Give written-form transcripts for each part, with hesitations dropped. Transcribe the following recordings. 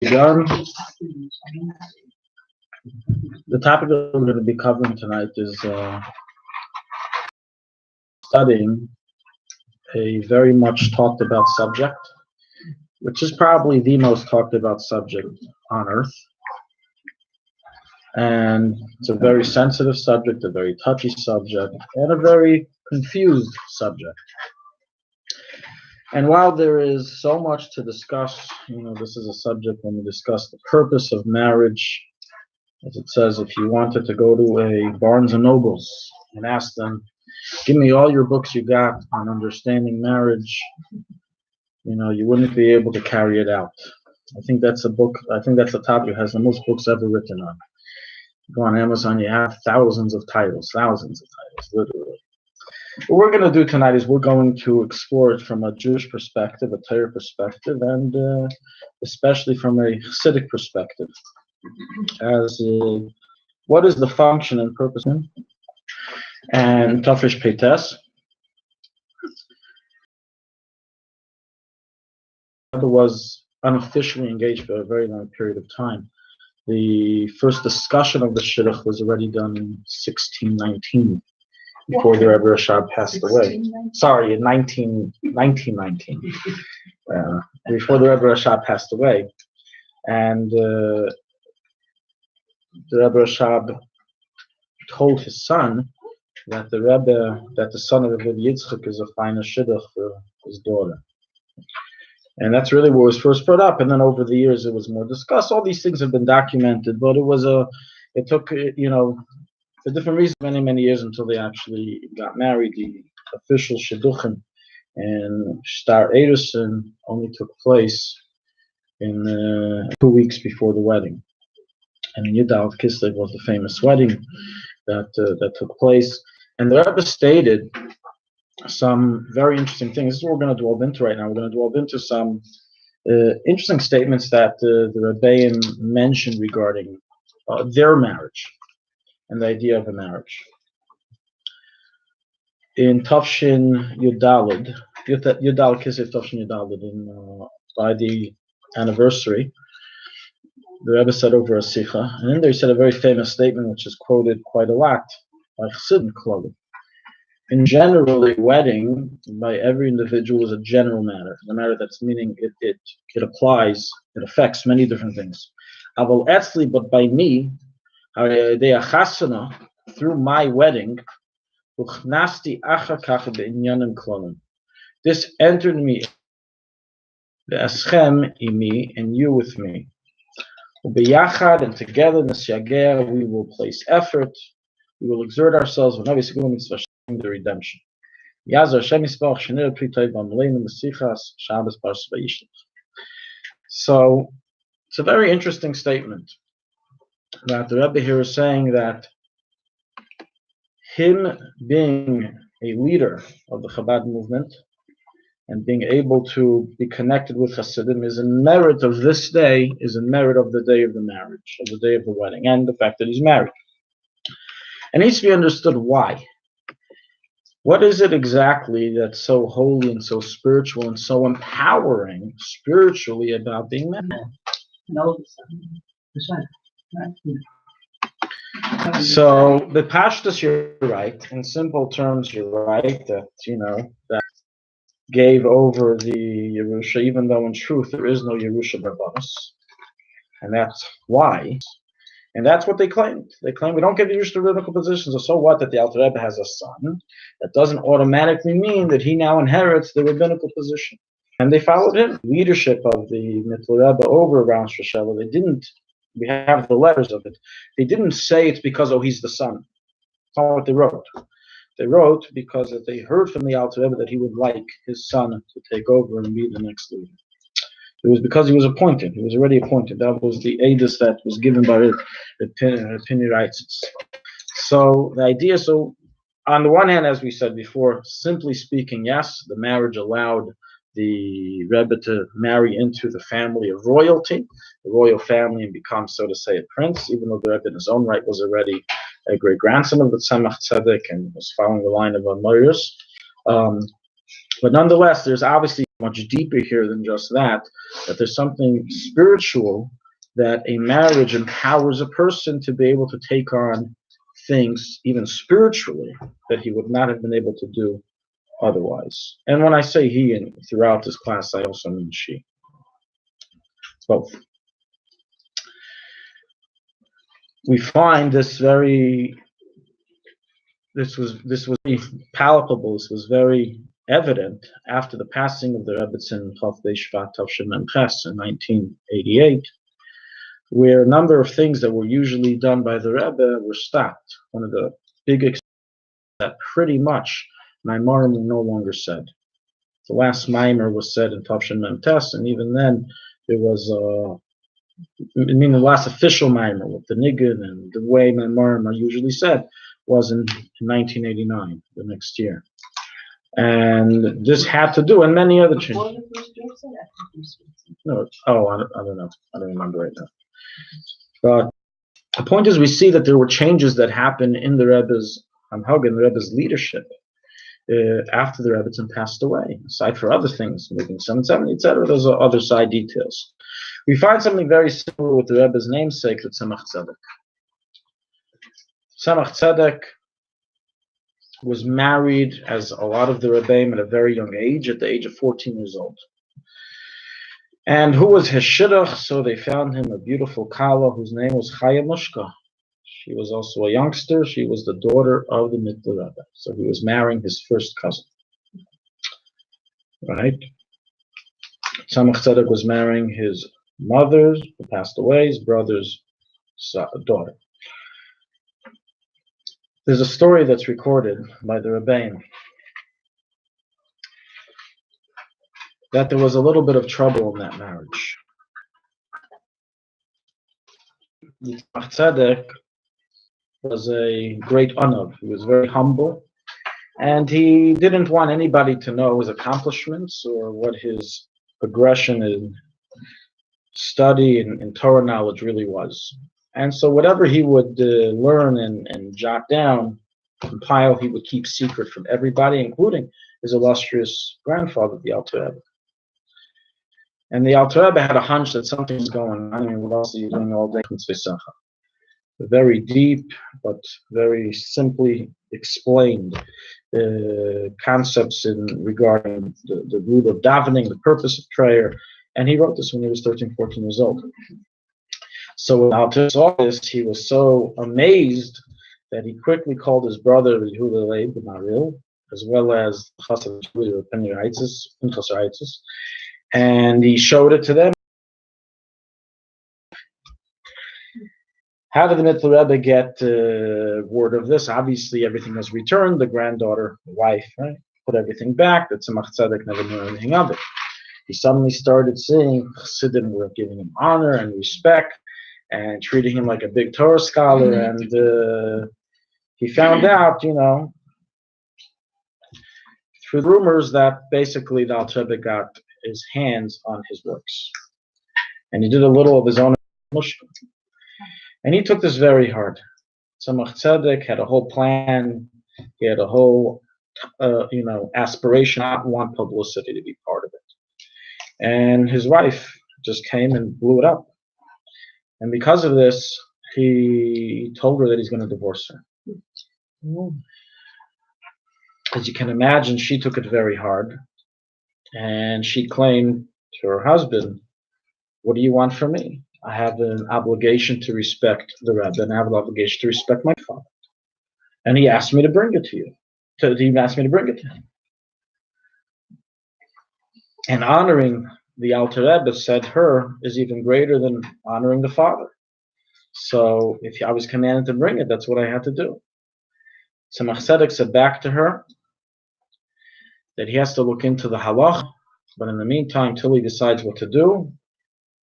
The topic that we're going to be covering tonight is studying a very much talked about subject, which is probably the most talked about subject on earth. And it's a very sensitive subject, a very touchy subject, and a very confused subject. And while there is so much to discuss, this is a subject when we discuss the purpose of marriage. As it says, if you wanted to go to a Barnes and Nobles and ask them, give me all your books you got on understanding marriage, you wouldn't be able to carry it out. I think that's a topic that has the most books ever written on. You go on Amazon, you have thousands of titles, literally. What we're going to do tonight is we're going to explore it from a Jewish perspective, a Torah perspective, and especially from a Chassidic perspective. As what is the function and purpose? And Tafresh Peites. Rabbi was unofficially engaged for a very long period of time. The first discussion of the Shidduch was already done in 1619. Before the Rebbe Rashab passed away. Sorry, in 1919. Before the Rebbe Rashab passed away. And the Rebbe Rashab told his son that the son of Rabbi Yitzchak is a finer shidduch for his daughter. And that's really what was first brought up. And then over the years it was more discussed. All these things have been documented, but it took, for different reasons, many years until they actually got married. The official shidduchim and Shtar Erusin only took place in 2 weeks before the wedding. And in Yudal Kislev was the famous wedding that took place. And the Rebbe stated some very interesting things. This is what we're going to delve into right now. We're going to delve into some interesting statements that the Rebbeim mentioned regarding their marriage and the idea of a marriage. In Tafshin Yudalid, Yudal Kislev Tafshin Yudalid, by the anniversary, the Rebbe said over a Sikha, and in there he said a very famous statement which is quoted quite a lot by Chassidim Klali. In general, a wedding by every individual is a general matter, a matter that's meaning it applies, it affects many different things. Aval etzli, but by me, through my wedding, this entered me, the eschem imi, and you with me. And together, we will place effort, we will exert ourselves in the redemption. So it's a very interesting statement that the Rebbe here is saying that him being a leader of the Chabad movement and being able to be connected with Chassidim is in merit of this day, is in merit of the day of the marriage, of the day of the wedding, and the fact that he's married. And it needs to be understood why. What is it exactly that's so holy and so spiritual and so empowering spiritually about being married? So the Parshas, you're right. In simple terms, you're right that that gave over the Yerusha, even though in truth there is no Yerusha Barbanos, and that's why. And that's what they claimed. They claim we don't get Yerusha to rabbinical positions. So what that the Alter Rebbe has a son? That doesn't automatically mean that he now inherits the rabbinical position. And they followed him. Leadership of the Mittel Rebbe over around Shoshela, they didn't. We have the letters of it. They didn't say it's because he's the son. That's not what they wrote. They wrote because they heard from the Alter Rebbe that he would like his son to take over and be the next leader. It was because he was appointed. He was already appointed. That was the edus that was given by the Pinerites. So the idea, on the one hand, as we said before, simply speaking, yes, the marriage allowed the Rebbe to marry into the family of royalty, the royal family, and become, so to say, a prince, even though the Rebbe in his own right was already a great-grandson of the Tzemach Tzedek and was following the line of Amoris. But nonetheless, there's obviously much deeper here than just that there's something spiritual, that a marriage empowers a person to be able to take on things, even spiritually, that he would not have been able to do otherwise. And when I say he, and throughout this class, I also mean she. Both. We find this was very palpable. This was very evident after the passing of the Rebbetzin Vayishlach in 1988, where a number of things that were usually done by the Rebbe were stopped. One of the big exceptions that pretty much Maimarim were no longer said. The last Maimer was said in Tavshin Memtes, and even then there was the last official Maimer with the Niggin and the way Maimarim are usually said was in 1989, the next year. And this had to do, and many other changes. No, I don't know. I don't remember right now. But the point is, we see that there were changes that happened in the Rebbe's Hanhag, the Rebbe's leadership, after the Rebbetzin passed away. Aside for other things, making 770, etc., those are other side details. We find something very similar with the Rebbe's namesake, the Tzemach Tzedek. Tzemach Tzedek was married, as a lot of the Rebbeim, at a very young age, at the age of 14 years old. And who was his shidduch? So they found him a beautiful Kala whose name was Chaya Mushka. She was also a youngster. She was the daughter of the Mittler Rebbe. So he was marrying his first cousin. Right? Tzemach Tzedek was marrying his mother's, who passed away, his brother's daughter. There's a story that's recorded by the Rabbi that there was a little bit of trouble in that marriage. Tzemach Tzedek was a great anav. He was very humble, and he didn't want anybody to know his accomplishments or what his progression in study and Torah knowledge really was. And so whatever he would learn and jot down, compile, he would keep secret from everybody, including his illustrious grandfather, the Alter Rebbe. And the Alter Rebbe had a hunch that something's going on. I mean, what else are you doing all day? Very deep, but very simply explained concepts regarding the root of davening, the purpose of prayer. And he wrote this when he was 13, 14 years old. So when Alter saw this, he was so amazed that he quickly called his brother Yehuda Leib Maril, as well as Chassidishe Pinchas, and he showed it to them. How did the Mittler Rebbe get word of this? Obviously, everything was returned. The granddaughter, the wife, right, put everything back. That Tzemach Tzedek never knew anything of it. He suddenly started seeing Chassidim were giving him honor and respect and treating him like a big Torah scholar. And he found out, through the rumors, that basically the Alter Rebbe got his hands on his works. And he did a little of his own mushka. And he took this very hard. Tzemach Tzedek had a whole plan. He had a whole, aspiration. I didn't want publicity to be part of it. And his wife just came and blew it up. And because of this, he told her that he's going to divorce her. As you can imagine, she took it very hard. And she claimed to her husband, "What do you want from me? I have an obligation to respect the Rebbe, and I have an obligation to respect my father. And he asked me to bring it to you. He asked me to bring it to him. And honoring the Alter Rebbe, said her, is even greater than honoring the father. So if I was commanded to bring it, that's what I had to do." Tzemach Tzedek said back to her that he has to look into the halach, but in the meantime, till he decides what to do,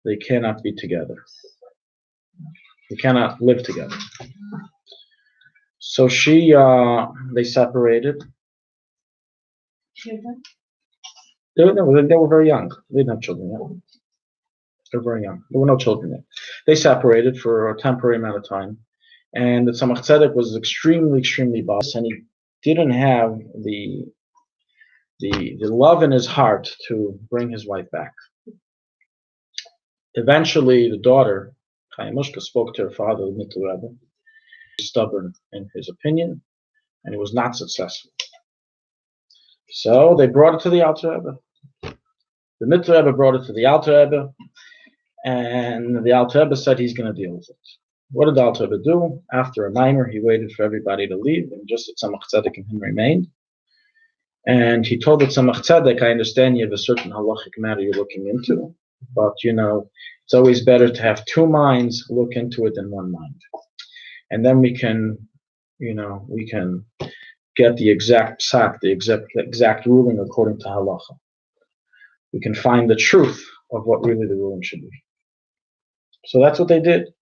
they cannot be together. They cannot live together. So they separated. Children? They were very young. They didn't have children yet. They were very young. There were no children yet. They separated for a temporary amount of time. And the Tzemach Tzedek was extremely, extremely boss, and he didn't have the the love in his heart to bring his wife back. Eventually, the daughter, Chayamushka, spoke to her father, the Mittel Rebbe. He was stubborn in his opinion, and he was not successful. So they brought it to the Alter Rebbe. The Mittel Rebbe brought it to the Alter Rebbe, and the Alter Rebbe said he's going to deal with it. What did the Alter Rebbe do? After a mimer, he waited for everybody to leave, and just that Tzemach Tzedek and him remained. And he told the Tzemach Tzedek, I understand you have a certain halachic matter you're looking into, but it's always better to have two minds look into it than one mind. And then we can get the exact psak, the exact ruling according to halacha. We can find the truth of what really the ruling should be. So that's what they did.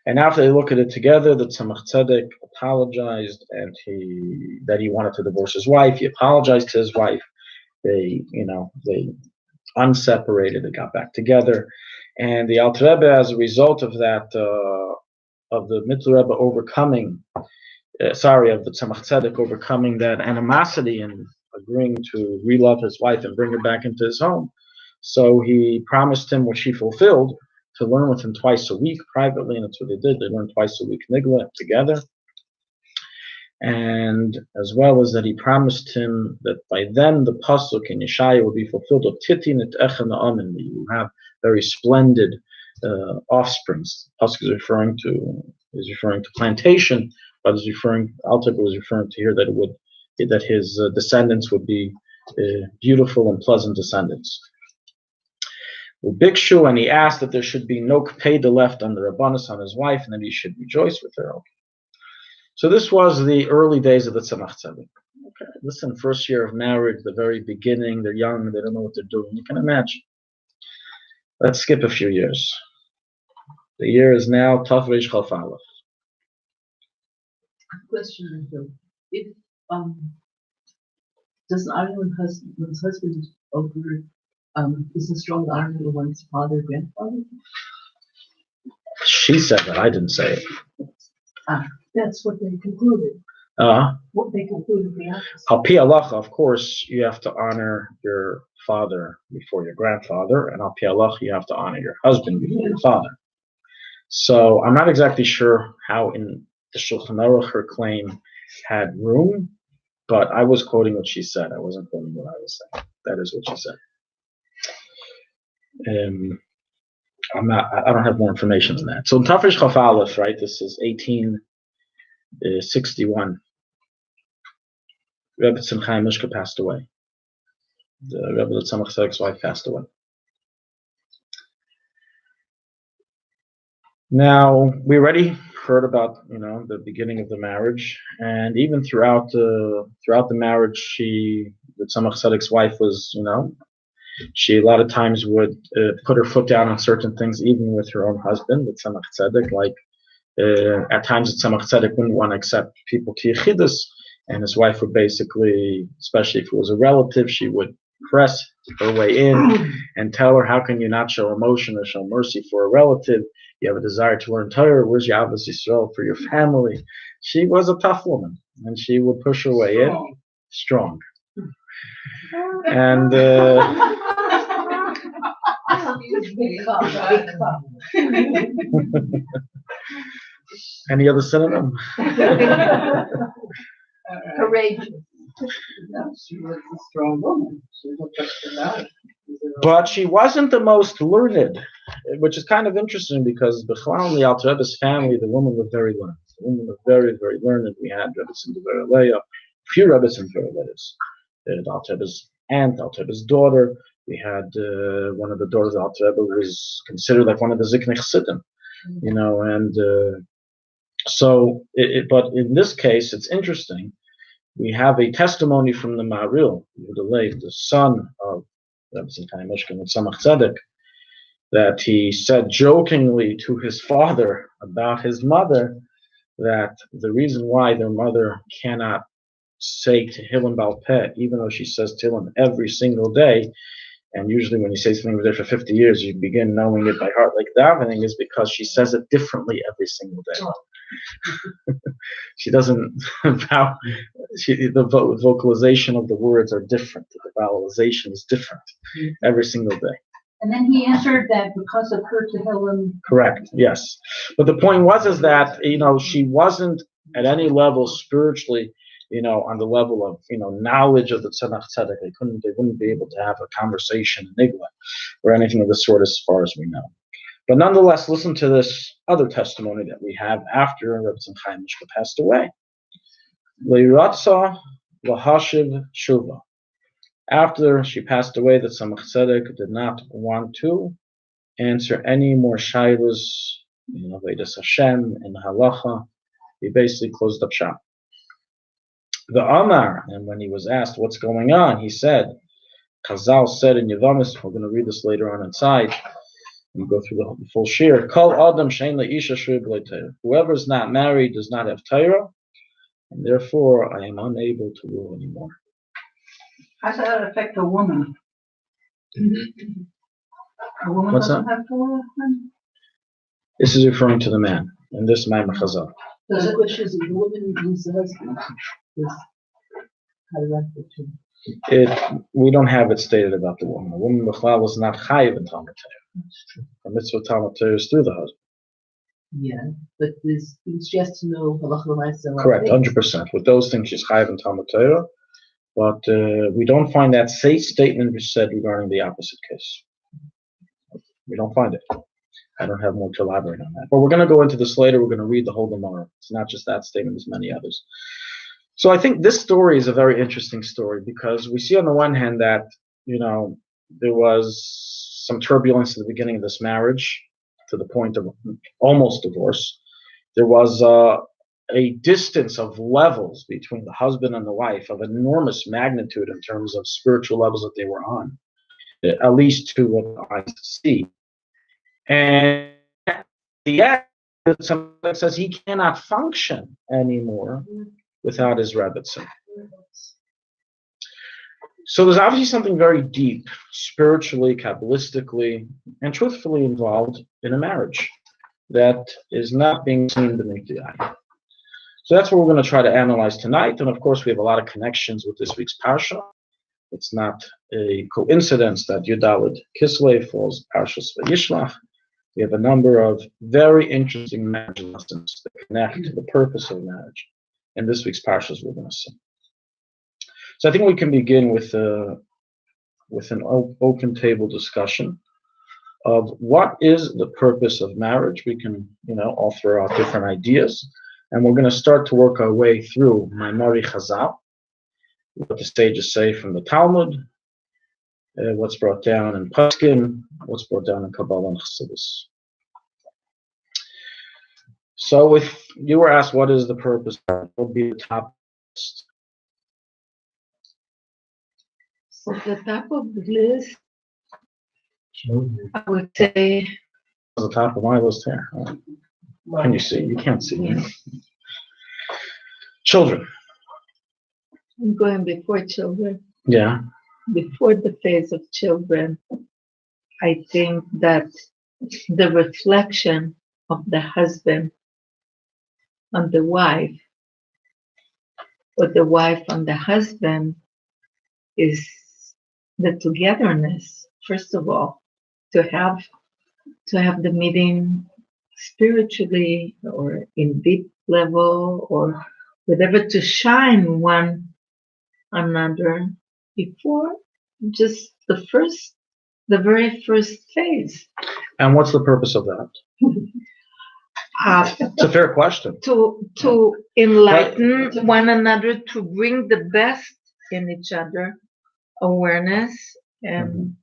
And after they looked at it together, the Tzemach Tzedek apologized, and that he wanted to divorce his wife. He apologized to his wife. They unseparated. They got back together. And the Alter Rebbe, as a result of that, of the Mittel Rebbe overcoming, of the Tzemach Tzedek overcoming that animosity and agreeing to relove his wife and bring her back into his home. So he promised him, which he fulfilled, to learn with him twice a week privately, and that's what they did. They learned twice a week Nigla together. And as well as that, he promised him that by then the pasuk in Yeshaya will be fulfilled of Titin et Echa Na'amin. You have very splendid offsprings. Pasuk is referring to plantation, but Alter was referring to here that his descendants would be beautiful and pleasant descendants. Bikshu, and he asked that there should be no kpeda left on the Rabbanis on his wife, and that he should rejoice with her. Okay. So this was the early days of the Tzemach Tzedek. Okay. Listen, first year of marriage, the very beginning, they're young, they don't know what they're doing. You can imagine. Let's skip a few years. The year is now Tav Reish Chaf Aleph. Question: if does an argument when his husband is over, is a strong argument when his father or grandfather? She said that. I didn't say it. That's what they concluded. What they concluded the answer. Al pi halacha, of course, you have to honor your father before your grandfather, and al pi halacha, you have to honor your husband before your father. So I'm not exactly sure how in the Shulchan Aruch her claim had room, but I was quoting what she said. I wasn't quoting what I was saying. That is what she said. I don't have more information than that. So in Tav Reish Chaf Aleph, right? This is 1861. Rebbe Chaim Mishka passed away. The Rebbe Tzemach Tzedek's wife passed away. Now we already heard about the beginning of the marriage, and even throughout the marriage, the Tzemach Tzedek's wife was she a lot of times would put her foot down on certain things, even with her own husband, the Tzemach Tzedek. Like at times, the Tzemach Tzedek wouldn't want to accept people to Yechidus, and his wife would basically, especially if it was a relative, she would press her way in and tell her, how can you not show emotion or show mercy for a relative? You have a desire to learn Torah. Where's your Ahavas Yisrael for your family? She was a tough woman, and she would push her way in, strong. And any other synonym? Courageous. She was a strong woman. She was But she wasn't the most learned, which is kind of interesting because B'chalal in the Alter Rebbe's family, the women were very learned. The women were very, very learned. We had Rebbe's in Devarei, a few Rebbe's in Devarei. The Alter Rebbe's aunt, Alter Rebbe's daughter. We had one of the daughters of Alter Rebbe was considered like one of the Ziknei Chassidim, and but in this case, it's interesting. We have a testimony from the Ma'aril, the son of Rabbi Chaim Mishkan and Tzemach Tzedek, that he said jokingly to his father about his mother that the reason why their mother cannot say Tehillim Baal Peh, even though she says Tehillim every single day, and usually when you say something every day for 50 years, you begin knowing it by heart like davening, is because she says it differently every single day. She doesn't the vocalization of the words are different. The vowelization is different every single day. And then he answered that because of her Tehillim. Correct. Yes. But the point is that, she wasn't at any level spiritually, on the level of, knowledge of the Tzemach Tzedek. They wouldn't be able to have a conversation in Nigla or anything of the sort as far as we know. But nonetheless, listen to this other testimony that we have after Rabbi Chaim Mishka passed away. Leiratza lahashiv shuva. After she passed away, the Tzemach Tzedek did not want to answer any more shaylos, Vedas Hashem and Halacha. He basically closed up shop. The Amar, and when he was asked what's going on, he said, Chazal said in Yevamis, we're going to read this later on inside, and go through the full shir. Kol Adam shein leisha shri b'lei Torah. Whoever is not married does not have Torah, and therefore I am unable to rule anymore. How does that affect a woman? A woman What's doesn't that? have Torah? This is referring to the man in this Maimar Chazal. So the question is, if the woman loses the husband, how does that fit in? We don't have it stated about the woman. The woman Bechlal was not chayiv in Talmud Torah. That's true. The mitzvah Talmud Torah is through the husband. Yeah, but she has to know halacha l'maaseh. Correct, 100%. With those things, she's chayiv in Talmud Torah, but we don't find that statement said regarding the opposite case. We don't find it. I don't have more to elaborate on that. But we're going to go into this later. We're going to read the whole Gemara. It's not just that statement, there's many others. So I think this story is a very interesting story because we see on the one hand that, there was some turbulence at the beginning of this marriage to the point of almost divorce. There was a distance of levels between the husband and the wife of enormous magnitude in terms of spiritual levels that they were on, at least to what I see. And at the end, somebody says he cannot function anymore without his rebbitzin. So there's obviously something very deep, spiritually, Kabbalistically, and truthfully involved in a marriage that is not being seen beneath the eye. So that's what we're going to try to analyze tonight. And of course, we have a lot of connections with this week's Parsha. It's not a coincidence that Yudalid Kislev falls Parshas Vayishlach. We have a number of very interesting marriage lessons that connect to the purpose of marriage. In this week's Parshas, we're going to see. So I think we can begin with an open table discussion of what is the purpose of marriage. We can, all throw out different ideas, and we're going to start to work our way through Maimari Chazal, what the sages say from the Talmud, what's brought down in Paskin, what's brought down in Kabbalah and Chassidishe. So if you were asked what is the purpose, what would be the top list? So the top of the list, I would say. The top of my list here. Can you see? You can't see. Yeah. Children. I'm going before children. Yeah. Before the phase of children, I think that the reflection of the husband on the wife, or the wife on the husband, is the togetherness. First of all, to have the meeting spiritually or in deep level or whatever, to shine one another before just the very first phase. And what's the purpose of that? It's a fair question. To enlighten one another, to bring the best in each other, awareness, and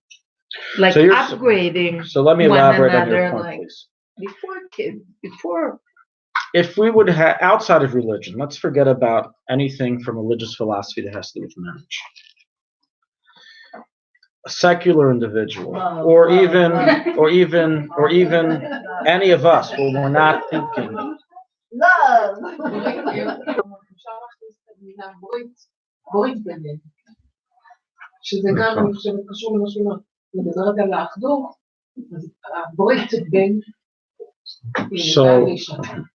like So upgrading. So let me elaborate on your another, point, like, please. Before. If we would have, outside of religion, let's forget about anything from religious philosophy that has to do with marriage. A secular individual, or even any of us, where we're not thinking. Love. שזה גם, אני חושבת, קשור למה שאומר, מדברת על האחדות, אז הברית בין So, Vayishlach.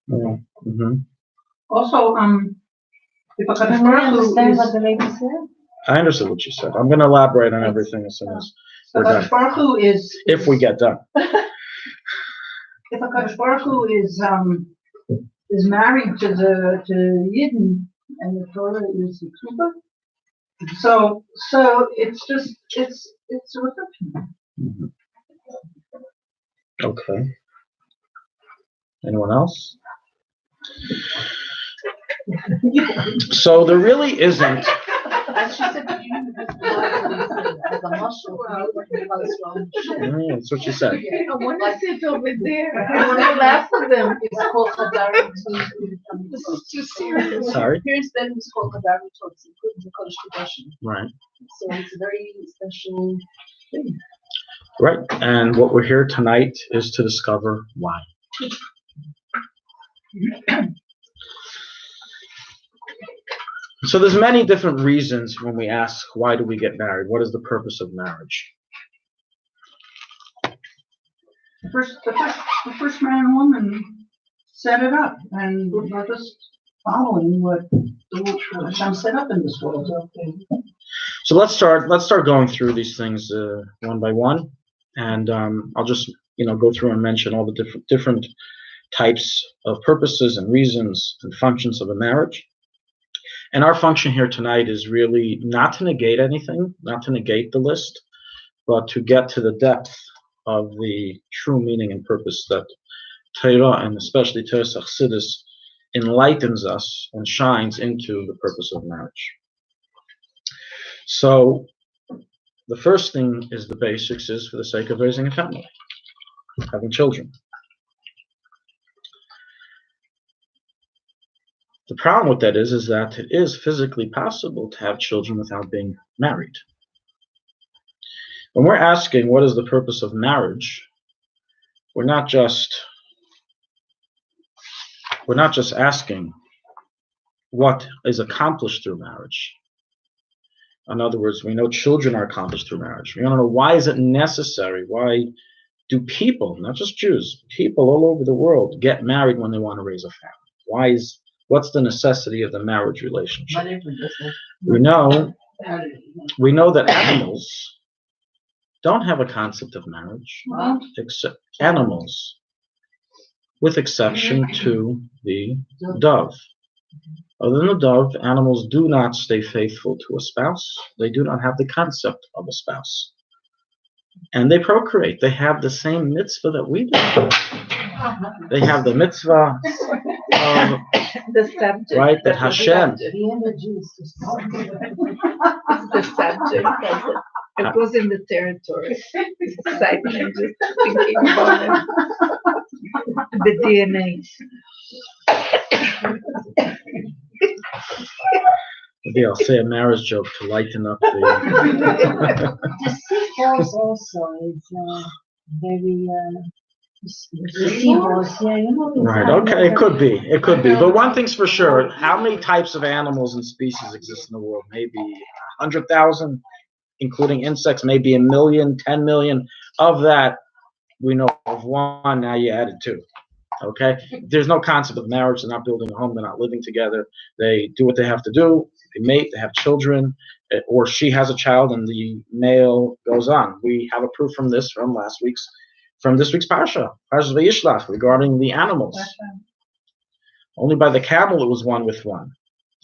Also, if a Kadosh Can you Baruch Hu understand what is the lady said? I understood what you said. I'm going to elaborate on everything as soon as we're done. Kadosh Baruch Hu is If we get done. if a Kadosh Baruch Hu is married to Yidden and the Torah is the Tuba, so it's just it's a reflection. Mhm. Okay. Anyone else? So there really isn't. And she said, you just like a muscle, That's what she said. I want to sit over there. I want to laugh with them. It's called Chadarim to This is too serious. Sorry? Here in Spain, it's called Chadarim to it's included in Kodesh Kodashim. Right. So it's a very special thing. Right. And what we're here tonight is to discover why. So there's many different reasons when we ask, why do we get married? What is the purpose of marriage? The first man and woman set it up, and we're just following what Hashem set up in this world. So let's start going through these things one by one, and I'll just go through and mention all the different types of purposes and reasons and functions of a marriage. And our function here tonight is really not to negate anything, not to negate the list, but to get to the depth of the true meaning and purpose that Torah, and especially Torah Chassidishe, enlightens us and shines into the purpose of marriage. So the first thing is the basics is for the sake of raising a family, having children. The problem with that is that it is physically possible to have children without being married. When we're asking what is the purpose of marriage, we're not just asking what is accomplished through marriage. In other words, we know children are accomplished through marriage. We want to know, why is it necessary? Why do people, not just Jews, people all over the world get married when they want to raise a family? What's the necessity of the marriage relationship? We know that animals don't have a concept of marriage, except animals, with exception to the dove. Other than the dove, animals do not stay faithful to a spouse. They do not have the concept of a spouse. And they procreate. They have the same mitzvah that we do. They have the mitzvah of The subject. right, that Hashem. The subject. It goes in the territory. Excitement, just thinking about it. The DNA. Maybe I'll say a marriage joke to lighten up the. The seahorse also is very. The seahorse, yeah, Right. Okay. It could be. But one thing's for sure: how many types of animals and species exist in the world? Maybe 100,000, including insects. Maybe 1 million, 10 million. Of that, we know of one. Now you added 2. Okay. There's no concept of marriage. They're not building a home. They're not living together. They do what they have to do. They mate. They have children, or she has a child, and the male goes on. We have a proof from this from this week's Parsha, Parshas Vayishlach, regarding the animals. Only by the camel it was one with one,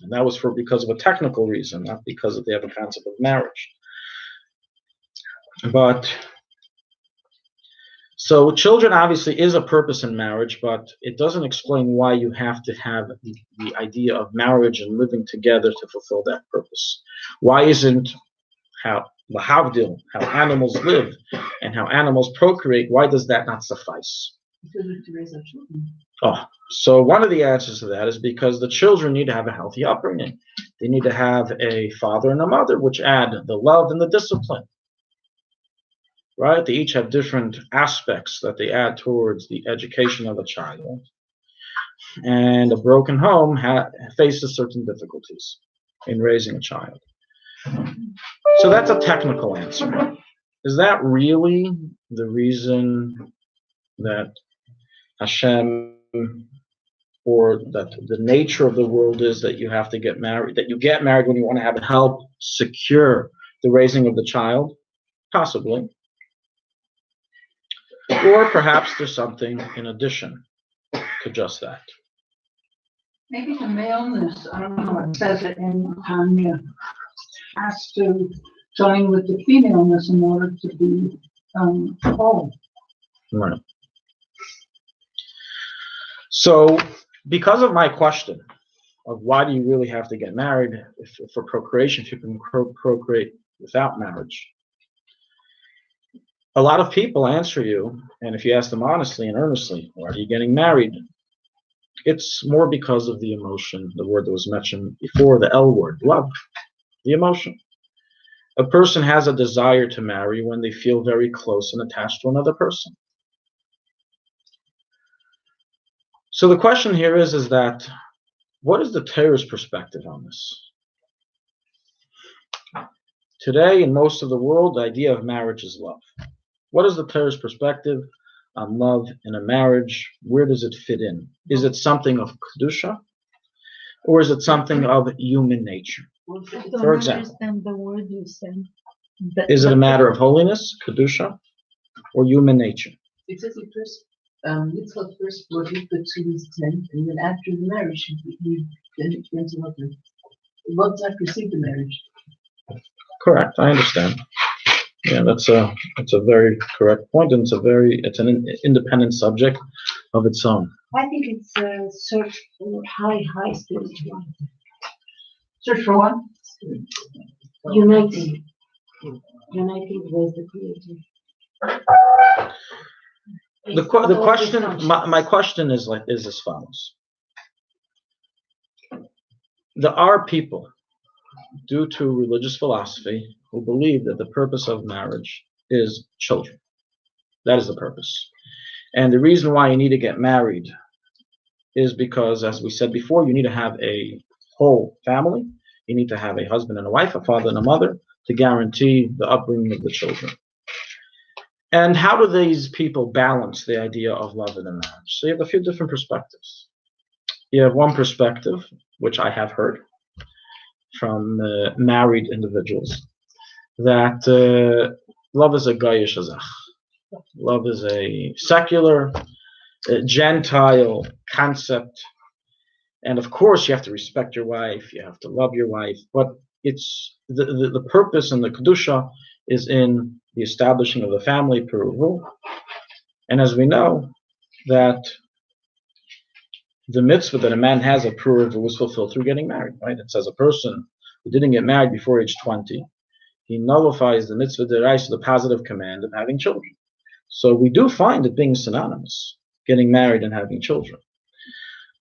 and that was because of a technical reason, not because they have a concept of marriage. But so children obviously is a purpose in marriage, but it doesn't explain why you have to have the idea of marriage and living together to fulfill that purpose. Why isn't how animals live and how animals procreate, why does that not suffice? Because we have to raise our children. Oh, so one of the answers to that is because the children need to have a healthy upbringing. They need to have a father and a mother, which add the love and the discipline. Right? They each have different aspects that they add towards the education of a child. And a broken home faces certain difficulties in raising a child. So that's a technical answer. Is that really the reason that Hashem, or that the nature of the world is that you have to get married, that you get married when you want to have help secure the raising of the child, possibly. Or perhaps there's something in addition to just that. Maybe the maleness, I don't know, it says it in Tanya, has to join with the femaleness in order to be whole. Right. So, because of my question of why do you really have to get married for procreation if you can procreate without marriage, a lot of people answer you, and if you ask them honestly and earnestly, why are you getting married? It's more because of the emotion, the word that was mentioned before, the L word, love, the emotion. A person has a desire to marry when they feel very close and attached to another person. So the question here is that, what is the Torah's perspective on this? Today, in most of the world, the idea of marriage is love. What is the Torah's perspective on love in a marriage? Where does it fit in? Is it something of Kedusha? Or is it something of human nature? I For don't example, understand the word you said. is it a matter of holiness, Kedusha, or human nature? It says it first, Yitzchak first brought you to his tent, and then after the marriage, he went to Lot. Lot received the marriage. Correct, I understand. Yeah, that's a very correct point, and it's an independent subject of its own. I think it's a search for high spirituality. Search for what? Uniting with the Creator. The question, my question is as follows: there are people, due to religious philosophy, who believe that the purpose of marriage is children. That is the purpose. And the reason why you need to get married is because, as we said before, you need to have a whole family. You need to have a husband and a wife, a father and a mother, to guarantee the upbringing of the children. And how do these people balance the idea of love in a marriage? So you have a few different perspectives. You have one perspective, which I have heard from married individuals, that love is a goyish azach. Love is a secular, Gentile concept. And of course, you have to respect your wife, you have to love your wife, but it's the purpose and the Kedusha is in the establishing of the family per rule. And as we know, that the mitzvah that a man has a pruv was fulfilled through getting married, right? It says a person who didn't get married before age 20, he nullifies the mitzvah deraisa, the positive command of having children. So we do find it being synonymous, getting married and having children.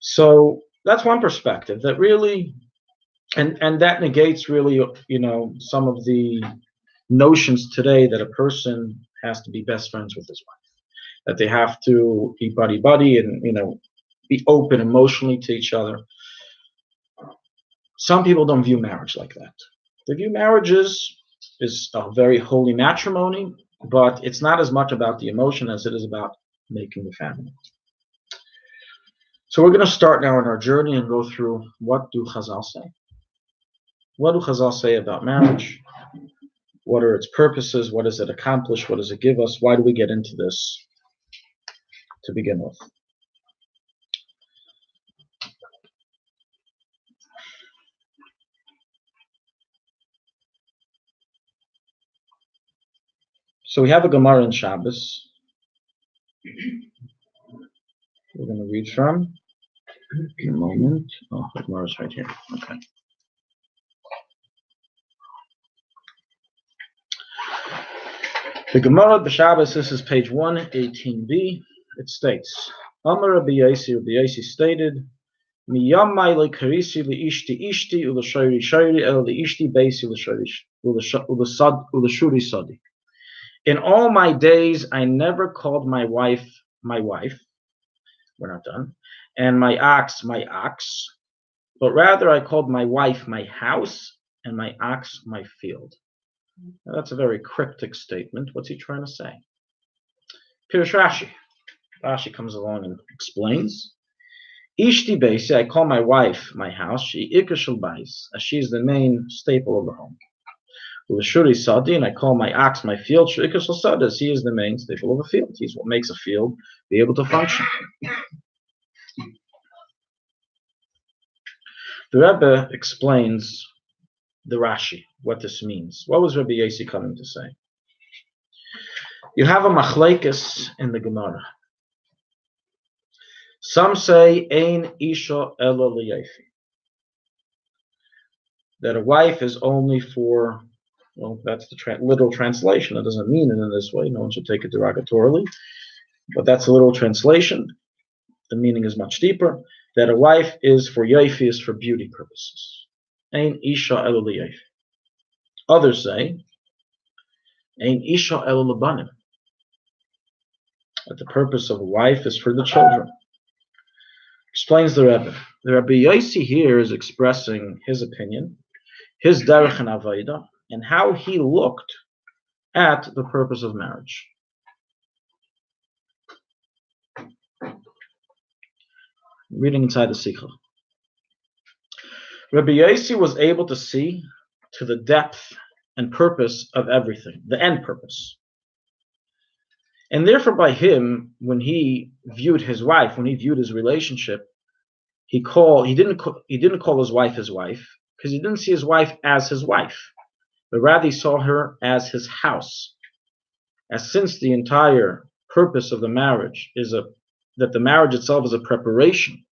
So that's one perspective that really, and that negates really, some of the notions today that a person has to be best friends with his wife, that they have to be buddy and, be open emotionally to each other. Some people don't view marriage like that. They view marriage is a very holy matrimony, but it's not as much about the emotion as it is about making the family. So we're going to start now on our journey and go through, what do Chazal say? What do Chazal say about marriage? What are its purposes? What does it accomplish? What does it give us? Why do we get into this to begin with? So we have a Gemara in Shabbos. We're going to read from. In a moment. Oh, the Gemara is right here. Okay. The Gemara of Shabbos, this is page 118b. It states, Amar Rabbi Yossi stated, Miyamai lekarisi leishti ishti ulashayri shayri el leishti beisi ulashuri sadi. In all my days, I never called my wife, my wife. We're not done. And my ox, but rather I called my wife my house and my ox my field. Now, that's a very cryptic statement. What's he trying to say? Pirush Rashi. Rashi comes along and explains. Ishti Beisi, I call my wife my house, she Ikashal Bais, as she is the main staple of the home. L'shuri Sadi, and I call my ox my field, she Ikashal Sada, as he is the main staple of a field. He's what makes a field be able to function. The Rebbe explains the Rashi, what this means. What was Rabbi Yossi coming to say? You have a machlekes in the Gemara. Some say, Ein Isha Ela Liyefi. That a wife is only for, well, that's the literal translation. It doesn't mean it in this way. No one should take it derogatorily. But that's a literal translation. The meaning is much deeper. That a wife is for Yefi, is for beauty purposes. Ein Isha Ela Liyefi. Others say, Ein Isha Ela Labanim. That the purpose of a wife is for the children. Explains the Rebbe. The Rabbi Yossi here is expressing his opinion, his derech and avodah, and how he looked at the purpose of marriage. Reading inside the Sikha. Rabbi Yossi was able to see to the depth and purpose of everything, the end purpose. And therefore by him, when he viewed his wife, when he viewed his relationship, he didn't call his wife because he didn't see his wife as his wife, but rather he saw her as his house. As since the entire purpose of the marriage is that the marriage itself is a preparation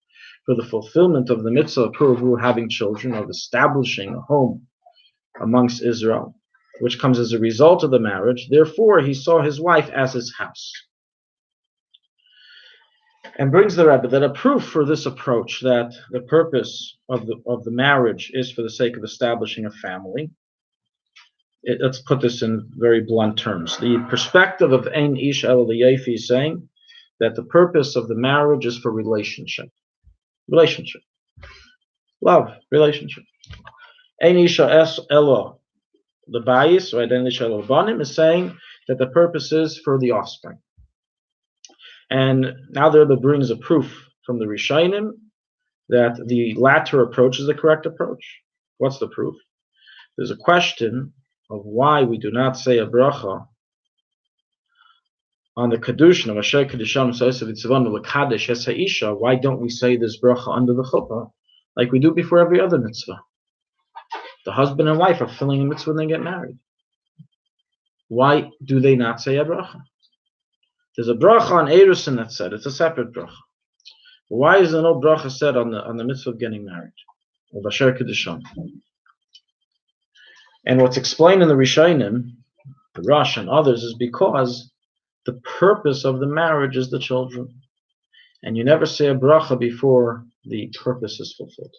for the fulfillment of the mitzvah of Puruvu, having children, of establishing a home amongst Israel, which comes as a result of the marriage. Therefore, he saw his wife as his house. And brings the Rabbi that a proof for this approach, that the purpose of the marriage is for the sake of establishing a family. Let's put this in very blunt terms. The perspective of Ein Ish El Liyefi is saying that the purpose of the marriage is for relationship. Love, relationship. Ein Isha Es Elo, the Bayis, or Ein Isha El Banim, is saying that the purpose is for the offspring. And now the Rebbe brings a proof from the Rishonim that the latter approach is the correct approach. What's the proof? There's a question of why we do not say a bracha on the Kedushin of Asher Kedisham Soisav Yitzvanu L'Kadesh Es Ha'isha. Why don't we say this bracha under the chuppah like we do before every other mitzvah? The husband and wife are filling a mitzvah when they get married. Why do they not say a bracha? There's a bracha on Erusin that's said. It's a separate bracha. Why is there no bracha said on the mitzvah of getting married? Of Asher Kedisham. And what's explained in the Rishonim, the Rosh and others, is because the purpose of the marriage is the children. And you never say a bracha before the purpose is fulfilled.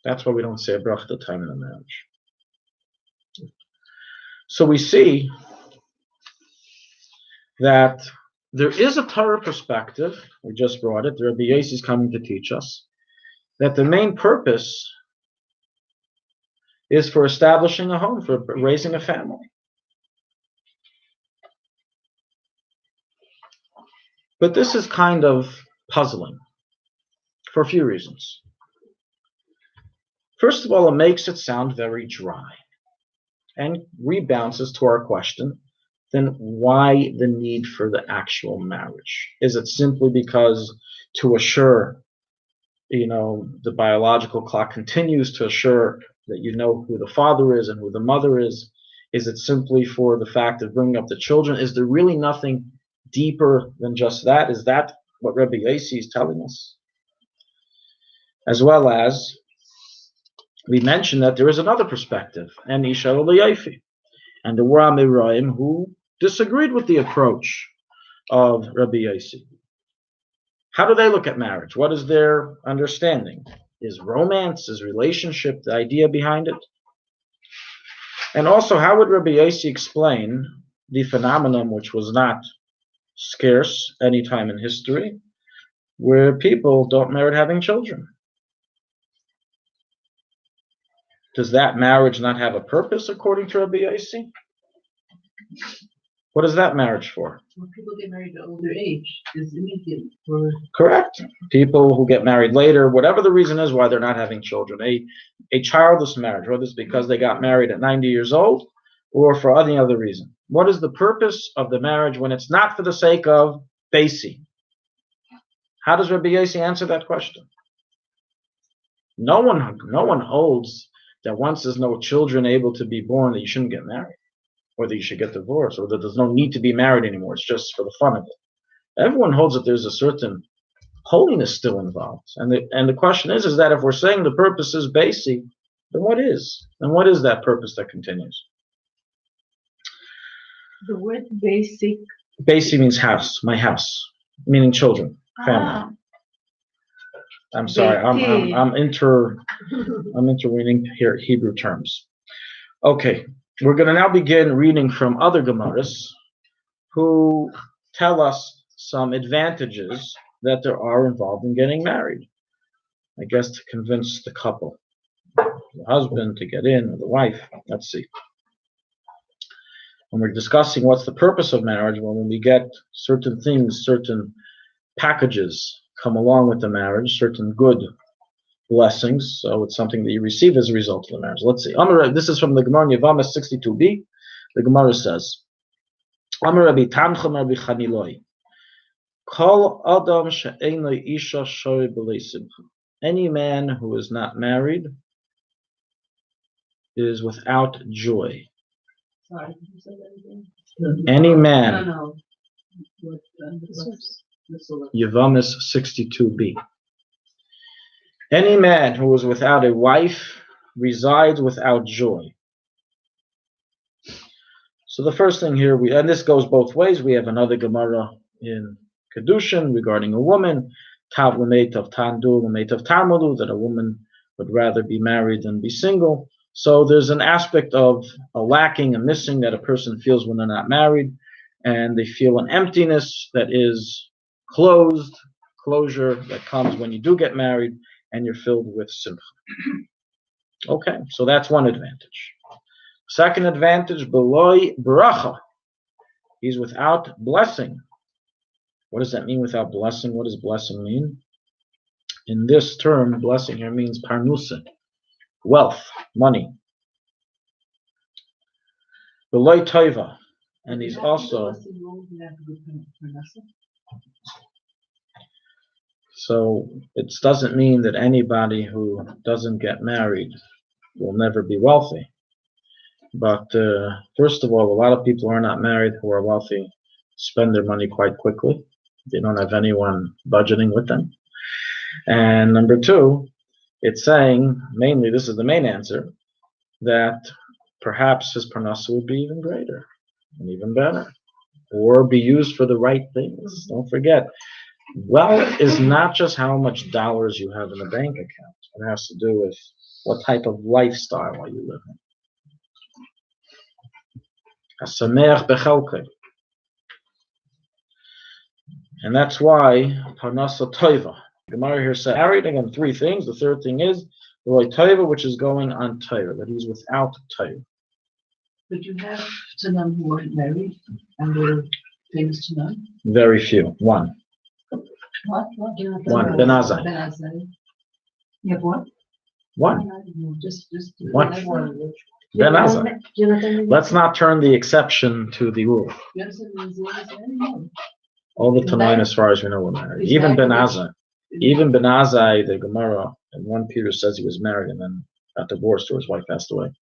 That's why we don't say a bracha at the time of the marriage. So we see that there is a Torah perspective, we just brought it, the Rabbi Yossi is coming to teach us, that the main purpose is for establishing a home, for raising a family. But this is kind of puzzling for a few reasons. First of all, it makes it sound very dry and rebounces to our question, then why the need for the actual marriage? Is it simply because to assure, the biological clock continues, to assure that you know who the father is and who the mother is? Is it simply for the fact of bringing up the children? Is there really nothing deeper than just that? Is that what Rabbi Yossi is telling us? As well as, we mentioned that there is another perspective, and Isha L'Yafi, and there were Amirayim who disagreed with the approach of Rabbi Yossi. How do they look at marriage? What is their understanding? Is romance, is relationship the idea behind it? And also, how would Rabbi Yossi explain the phenomenon, which was not scarce any time in history, where people don't merit having children? Does that marriage not have a purpose according to Rabbi Yossi? What is that marriage for? When people get married at older age, it's immediate for Correct. People who get married later, whatever the reason is why they're not having children, a childless marriage, whether it's because they got married at 90 years old or for any other reason. What is the purpose of the marriage when it's not for the sake of Basi? How does Rabbi Yossi answer that question? No one holds that once there's no children able to be born that you shouldn't get married, or that you should get divorced, or that there's no need to be married anymore. It's just for the fun of it. Everyone holds that there's a certain holiness still involved. And the question is that if we're saying the purpose is basic, then what is? And what is that purpose that continues? The word basic. Basic means house, my house, meaning children, family. I'm sorry, I'm interweaving here Hebrew terms. Okay, we're going to now begin reading from other Gemaras who tell us some advantages that there are involved in getting married. I guess to convince the couple, the husband to get in, or the wife. Let's see. When we're discussing what's the purpose of marriage, well, when we get certain things, certain packages come along with the marriage, certain good blessings. So it's something that you receive as a result of the marriage. Let's see. This is from the Gemara Yevamos 62b. The Gemara says, Amar Rabbi Tanchum Rabbi Chaniloi, Kol Adam she'eino isha shori b'lei simcha. Any man who is not married is without joy. sorry, did you say that again? Any man. No. What, this one. Yevamos 62b. Any man who is without a wife resides without joy. So the first thing here, and this goes both ways. We have another Gemara in Kedushin regarding a woman, Tav l'meitav tandu l'meitav tamudu, that a woman would rather be married than be single. So there's an aspect of a lacking, a missing that a person feels when they're not married, and they feel an emptiness that is closure that comes when you do get married and you're filled with simcha. Okay, so that's one advantage. Second advantage, beloi bracha. He's without blessing. What does that mean, without blessing? What does blessing mean? In this term, blessing here means parnusa, wealth, money. Beloi toiva. And he's also... So it doesn't mean that anybody who doesn't get married will never be wealthy. But first of all, a lot of people who are not married who are wealthy spend their money quite quickly. They don't have anyone budgeting with them. And number two, it's saying, mainly, this is the main answer, that perhaps his parnasa would be even greater and even better, or be used for the right things. Don't forget, wealth is not just how much dollars you have in a bank account. It has to do with what type of lifestyle are you living. Hasameach bechelkei. And that's why parnasa toiva. Gemara here said, married, again, three things. The third thing is roy toiva, which is going on Torah, that he's without Torah. But you have Tanan who weren't married and were famous Tanan? Very few. One. What? One. Ben Azai. Ben Azai. You have what? One. Just One. Ben Azai. Let's not turn the exception to the rule. You have some museums? All the Tanaim, as far as we know, were married. Even Ben Azai. Even Ben Azai, the Gemara, and 1 Peter says he was married and then got divorced or his wife passed away.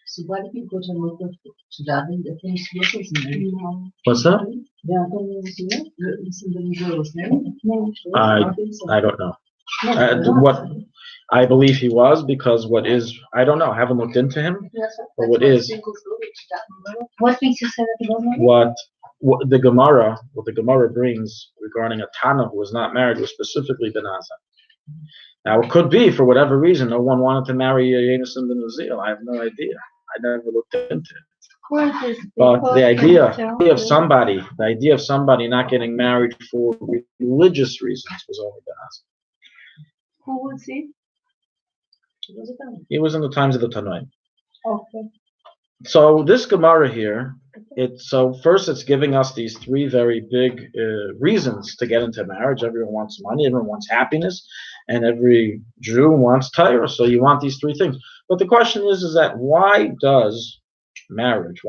So why do people go to look to daven? They think this is married. What's that? I don't know. What I believe he was, because what is, I don't know, I haven't looked into him. But what is, What makes you say that? what the Gemara brings regarding a Tana who was not married was specifically Ben Azai. Now it could be for whatever reason no one wanted to marry Yonasan ben Uziel. I have no idea. I never looked into it. But the idea of somebody not getting married for religious reasons was only Ben Azai. Who was he? He was in the times of the Tanoim. Okay. So this Gemara here, first it's giving us these three very big reasons to get into marriage. Everyone wants money, everyone wants happiness, and every Jew wants Torah. So you want these three things. But the question is that why does marriage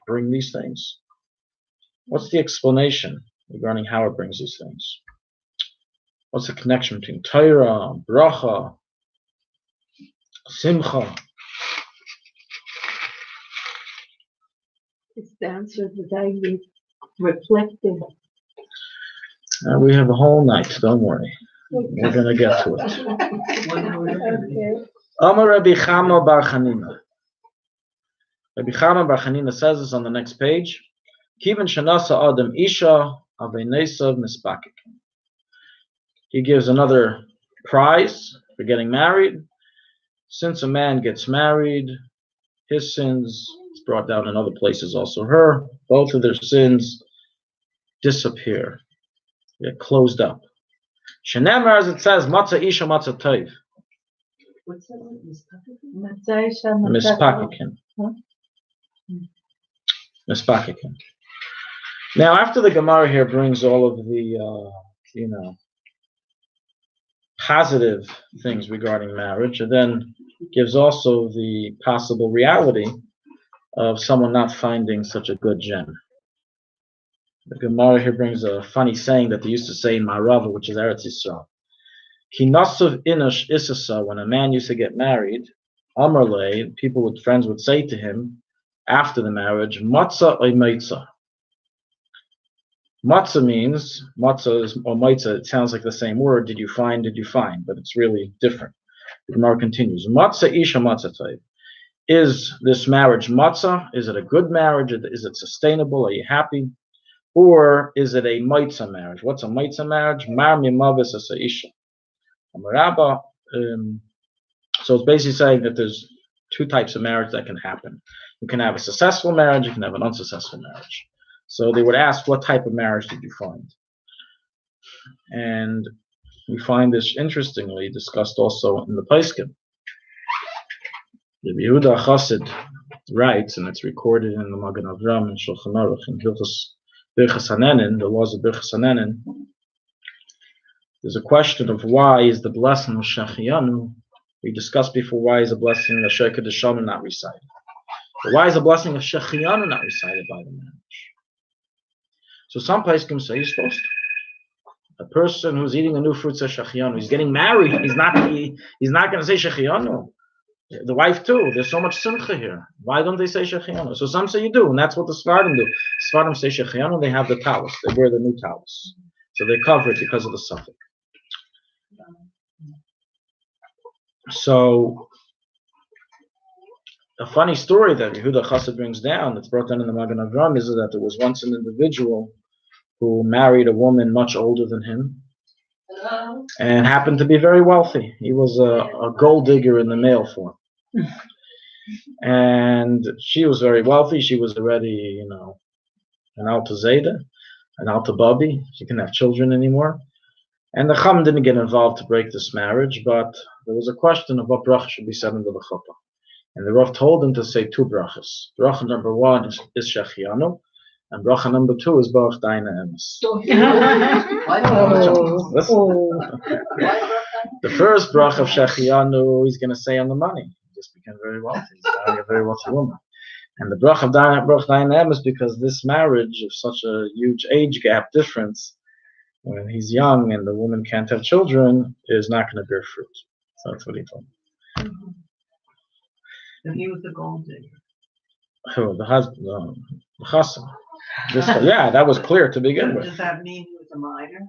bring these things? What's the explanation regarding how it brings these things? What's the connection between Torah, bracha, simcha? It's the answer that I give reflective. We have a whole night, don't worry. We're going to get to it. Okay. Amar Rabbi Chama bar Chanina. Rabbi Chama bar Chanina says this on the next page. Kiven shanasa adam isha avenesav mispakik. He gives another prize for getting married. Since a man gets married, his sins, it's brought down in other places also, both of their sins disappear. They're closed up. Shenemar, as it says, matzah isha matzah toiv. What's that one? Mispakikin. Mispakikin. Now, after the Gemara here brings all of the, positive things regarding marriage, and then gives also the possible reality of someone not finding such a good gem. The Gemara here brings a funny saying that they used to say in Ma'arava, which is Eretz Yisrael. Ki nasuv inush isasa, when a man used to get married, Amarle, friends would say to him after the marriage, Matzah or Maitza. Matzah means, or Maitza, it sounds like the same word, did you find, but it's really different. The Gemara continues, Matzah isha matzah toiv. Is this marriage matzah? Is it a good marriage? Is it sustainable? Are you happy? Or is it a maitza marriage? What's a maitza marriage? Mar mimavis as isha. So it's basically saying that there's two types of marriage that can happen. You can have a successful marriage, you can have an unsuccessful marriage. So they would ask, what type of marriage did you find? And we find this interestingly discussed also in the Paiskim. Rabbi Yehuda Chassid writes, and it's recorded in the Magen Avram and Shulchan Aruch in Birchas Hanenin, the laws of Birchas Hanenin. There's a question of why is the blessing of Shechiyanu. We discussed before, why is the blessing of Shechidishanu not recited? But why is the blessing of Shechiyanu not recited by the marriage? So some places can say he's supposed to. A person who's eating a new fruit says Shechiyanu. He's getting married. He's not going to say Shechiyanu. The wife too. There's so much simcha here. Why don't they say Shechiyanu? So some say you do, and that's what the Sfardim do. Sfardim say Shechiyanu. They have the talus. They wear the new talus, so they cover it because of the suffix. So a funny story that Yehuda Chassid brings down, that's brought down in the Magen Avram, is that there was once an individual who married a woman much older than him and happened to be very wealthy. He was a gold digger in the male form. And she was very wealthy. She was already, an Alta Zeta, an Alta Babi. She couldn't have children anymore. And the Chum didn't get involved to break this marriage, but there was a question of what bracha should be said into the chuppah. And the Rav told him to say two brachas. Bracha number one is Shechiyanu, and bracha number two is Baruch Daina Emes. The first bracha of Shechiyanu he's going to say on the money. He just became very wealthy. He's marrying a very wealthy woman. And the bracha of Baruch Daina Emes, because this marriage of such a huge age gap difference, when he's young and the woman can't have children, is not going to bear fruit. So that's what he told me. And he was the gold digger. Oh, the husband, the chassan. Yeah, that was clear to begin with. Does that mean he was a minor?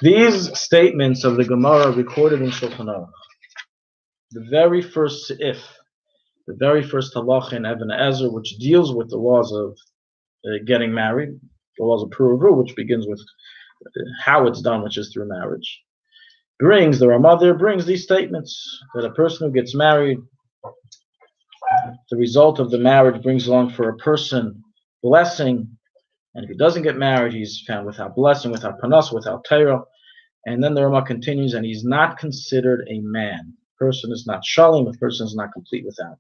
These statements of the Gemara recorded in Shulchan Aruch, the very first seif, the very first halacha in Even Ezer, which deals with the laws of getting married, the laws of Puruvu, which begins with how it's done, which is through marriage, the Ramah there brings these statements that a person who gets married, the result of the marriage brings along for a person blessing, and if he doesn't get married, he's found without blessing, without panas, without Torah, And then the Rama continues, and he's not considered a man. Person is not shalim, the person is not complete without it.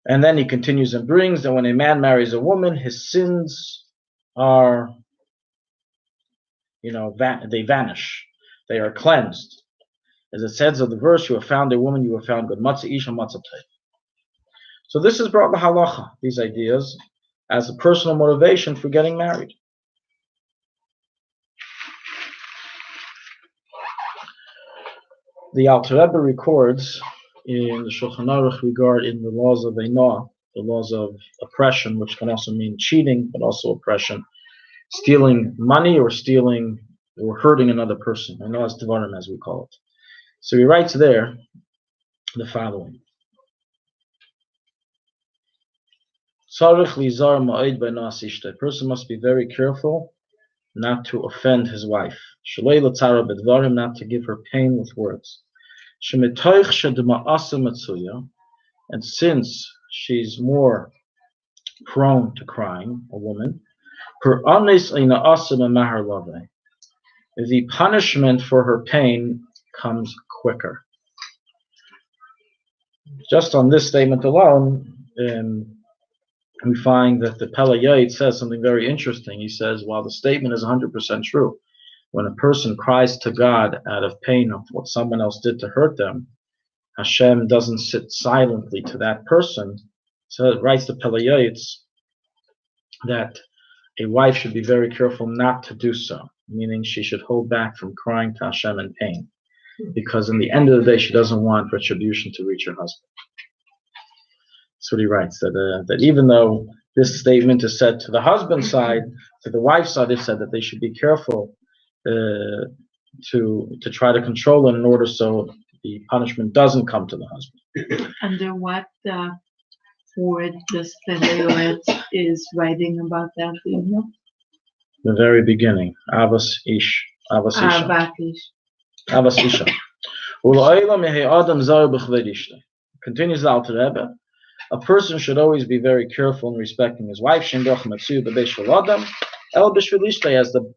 And then he continues and brings that when a man marries a woman, his sins are, they vanish. They are cleansed. As it says of the verse, you have found a woman, you have found good. Matzah isha, matzah tov. So this is brought the halacha, these ideas, as a personal motivation for getting married. The Alter Rebbe records in the Shulchan Aruch regarding the laws of Einah, the laws of oppression, which can also mean cheating, but also oppression, stealing money or stealing or hurting another person. Einah is Devarim, as we call it. So he writes there the following. A person must be very careful not to offend his wife. Not to give her pain with words. And since she's more prone to crying, a woman, the punishment for her pain comes quicker. Just on this statement alone, we find that the Pelayait says something very interesting. He says, while the statement is 100% true, when a person cries to God out of pain of what someone else did to hurt them, Hashem doesn't sit silently to that person. So it writes the Pelayaitz that a wife should be very careful not to do so, meaning she should hold back from crying to Hashem in pain, because in the end of the day, she doesn't want retribution to reach her husband. That's what he writes, that even though this statement is said to the husband's side, to the wife's side, it's said that they should be careful to try to control it in order so the punishment doesn't come to the husband. Under what word the Peleoet is writing about that? Do you know? The very beginning, Avas Ish, Avas Isha. Avas Isha. Continues the Alter Rebbe. A person should always be very careful in respecting his wife.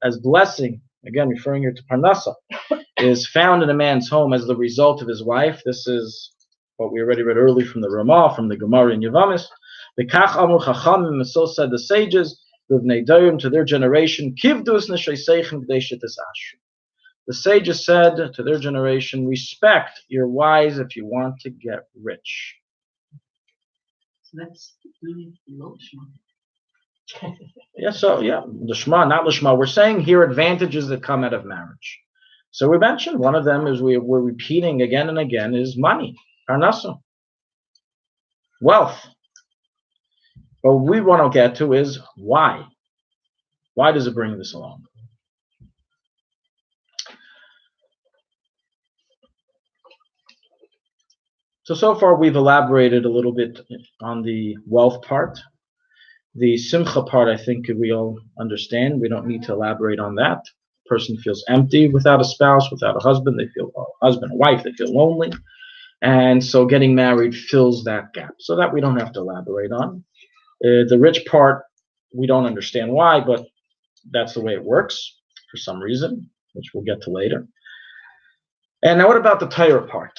As blessing, again referring here to Parnasa, is found in a man's home as the result of his wife. This is what we already read early from the Ramah, from the Gemara in Yavamis. So said the sages, to their generation, the sages said to their generation, respect your wives if you want to get rich. That's really low shma. The Shema, not the Shema. We're saying here advantages that come out of marriage. So we mentioned one of them is we're repeating again and again is money, parnasa, wealth. But what we want to get to is why. Why does it bring this along? So far we've elaborated a little bit on the wealth part. The simcha part, I think we all understand. We don't need to elaborate on that. A person feels empty without a spouse, without a husband. They feel husband and wife, they feel lonely. And so getting married fills that gap. So that we don't have to elaborate on. The rich part, we don't understand why, but that's the way it works for some reason, which we'll get to later. And now what about the Torah part?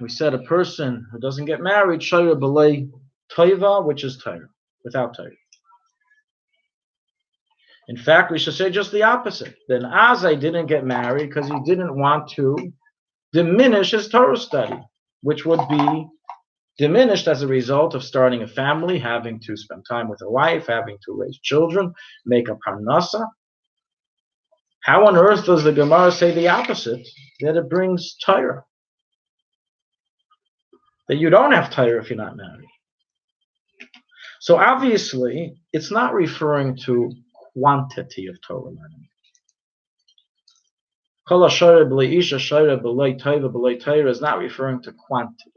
We said a person who doesn't get married, shayra b'lei toiva, which is Torah, without Torah. In fact, we should say just the opposite. Then Azai didn't get married because he didn't want to diminish his Torah study, which would be diminished as a result of starting a family, having to spend time with a wife, having to raise children, make a parnasa. How on earth does the Gemara say the opposite, that it brings Torah? That you don't have Torah if you're not married. So obviously, it's not referring to quantity of Torah learning. Is not referring to quantity.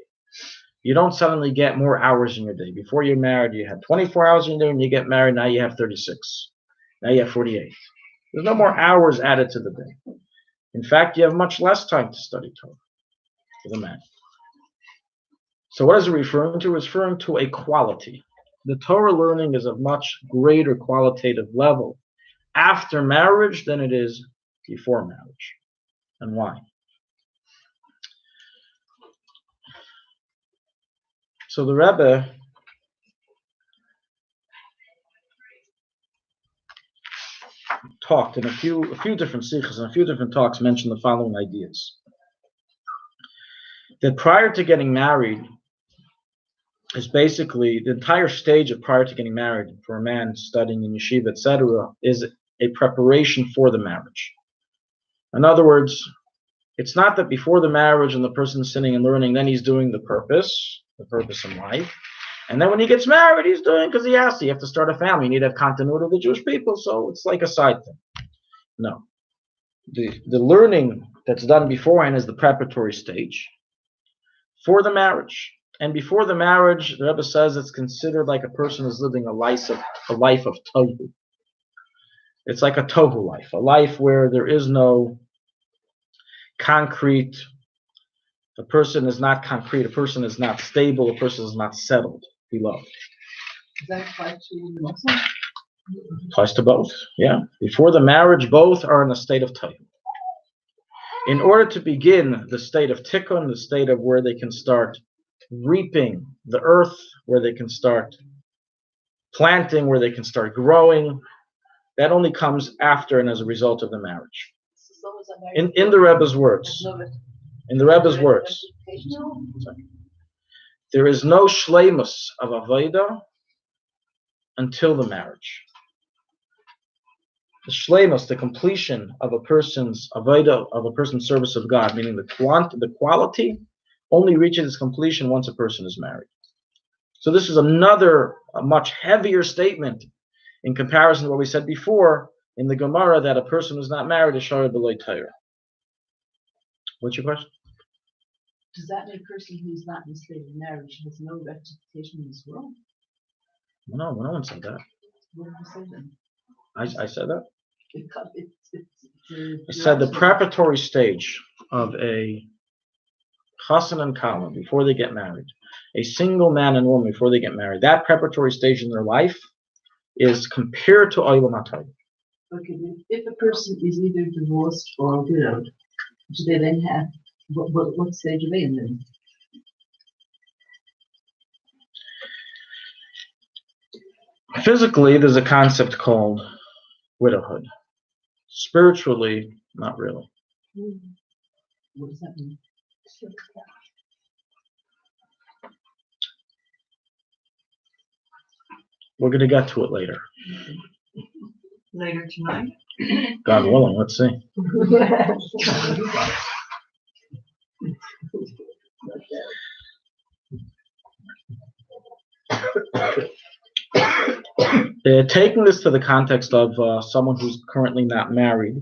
You don't suddenly get more hours in your day. Before you're married, you had 24 hours in your day. When you get married, now you have 36. Now you have 48. There's no more hours added to the day. In fact, you have much less time to study Torah for the man. So what is it referring to? It's referring to a quality. The Torah learning is of much greater qualitative level after marriage than it is before marriage. And why? So the Rebbe talked in a few different sikhs and a few different talks mentioned the following ideas. That prior to getting married is basically the entire stage of prior to getting married for a man studying in yeshiva, etc., is a preparation for the marriage. In other words, it's not that before the marriage and the person's sitting and learning, then he's doing the purpose in life. And then when he gets married, he's doing because he has to. You have to start a family. You need to have continuity of the Jewish people. So it's like a side thing. No. The learning that's done beforehand is the preparatory stage for the marriage. And before the marriage, the Rebbe says it's considered like a person is living a life of tohu. It's like a tohu life, a life where there is no concrete. A person is not concrete. A person is not stable. A person is not settled below. Does that apply to Muslims? Applies to both. Yeah. Before the marriage, both are in a state of tohu. In order to begin the state of tikkun, the state of where they can start reaping the earth, where they can start planting, where they can start growing, that only comes after and as a result of the marriage. In the Rebbe's words, there is no shleimus of avodah until the marriage. The shleimus, the completion of a person's avodah, of a person's service of God, meaning the quality, only reaches its completion once a person is married. So this is a much heavier statement in comparison to what we said before in the Gemara, that a person who's not married is shara b'lo Torah. What's your question? Does that mean a person who's not in a state of marriage has no representation in this world? No one said that. What did you say then? I said that? I I said the preparatory stage of a chassan and kala before they get married, a single man and woman before they get married, that preparatory stage in their life is compared to olam hatayv. Okay, if a person is either divorced or widowed, do they then have, what stage are they in then? Physically, there's a concept called widowhood. Spiritually, not really. What does that mean? We're going to get to it later. Later tonight. God willing, let's see. Taking this to the context of someone who's currently not married,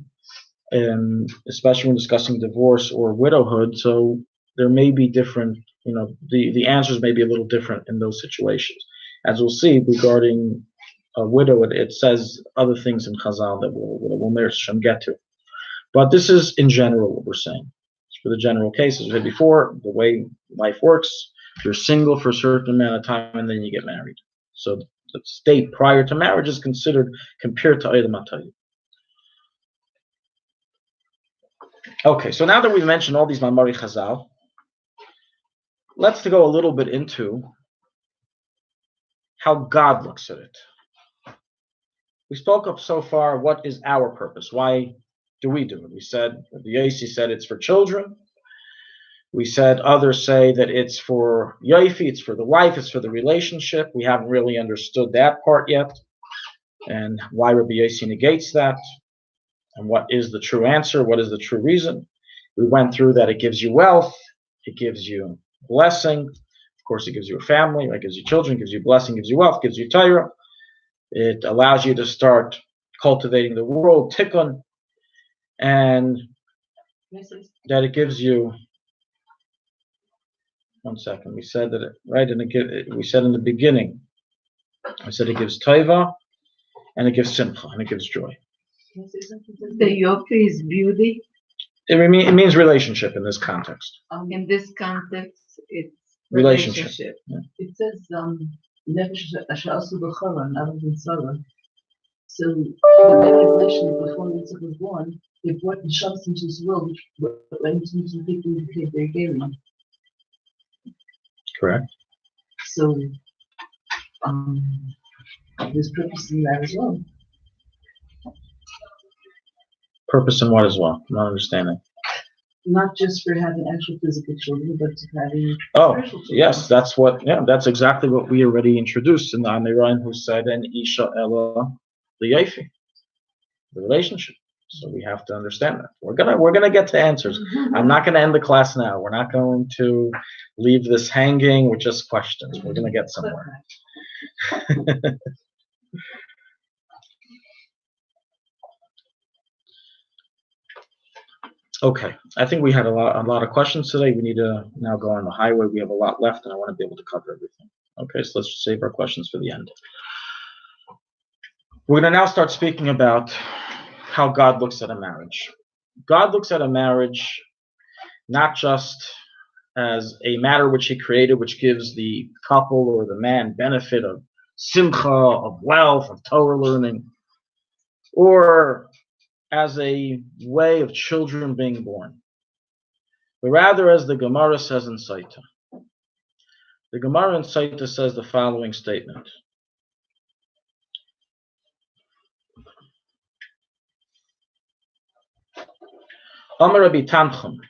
and especially when discussing divorce or widowhood, so there may be different, the answers may be a little different in those situations. As we'll see regarding a widow, it says other things in Chazal that we'll get to. But this is in general what we're saying. It's for the general cases. We said before, the way life works, you're single for a certain amount of time and then you get married. So the state prior to marriage is considered compared to olam hatayv. Okay, so now that we've mentioned all these Mamari Chazal, let's go a little bit into how God looks at it. We spoke up so far, what is our purpose? Why do we do it? We said, the Yossi said it's for children. We said others say that it's for Yofi, it's for the wife, it's for the relationship. We haven't really understood that part yet, and why Rabbi Yossi negates that, and what is the true answer, what is the true reason. We went through that it gives you wealth, it gives you blessing, of course it gives you a family, it gives you children, it gives you blessing, gives you wealth, gives you Torah. It allows you to start cultivating the world, tikkun, and that it gives you. One second. We said that we said in the beginning. I said it gives taiva, and it gives simcha, and it gives joy. The yofi is beauty. It means relationship in this context. In this context, it's relationship. Yeah. It says nefesh asher asu b'chara, not in Sarah. So the manipulation before Yitzchak was born, they brought the Shams into this world, which went into the people who became very gay. Correct. So there's purpose in that as well. Purpose in what as well? I'm not understanding. Not just for having actual physical children, but to having Oh, spiritual children. yes, that's exactly what we already introduced in the Amiran who said, and Isha Ella Liyafi, the relationship. So we have to understand that. We're gonna get to answers. I'm not gonna end the class now. We're not going to leave this hanging with just questions. We're gonna get somewhere. Okay, I think we had a lot of questions today. We need to now go on the highway. We have a lot left, and I want to be able to cover everything. Okay, so let's save our questions for the end. We're going to now start speaking about how God looks at a marriage. God looks at a marriage not just as a matter which He created, which gives the couple or the man benefit of simcha, of wealth, of Torah learning, or as a way of children being born, but rather as the Gemara says in Saita. The Gemara in Saita says the following statement. Amar Rabbi Tamchum,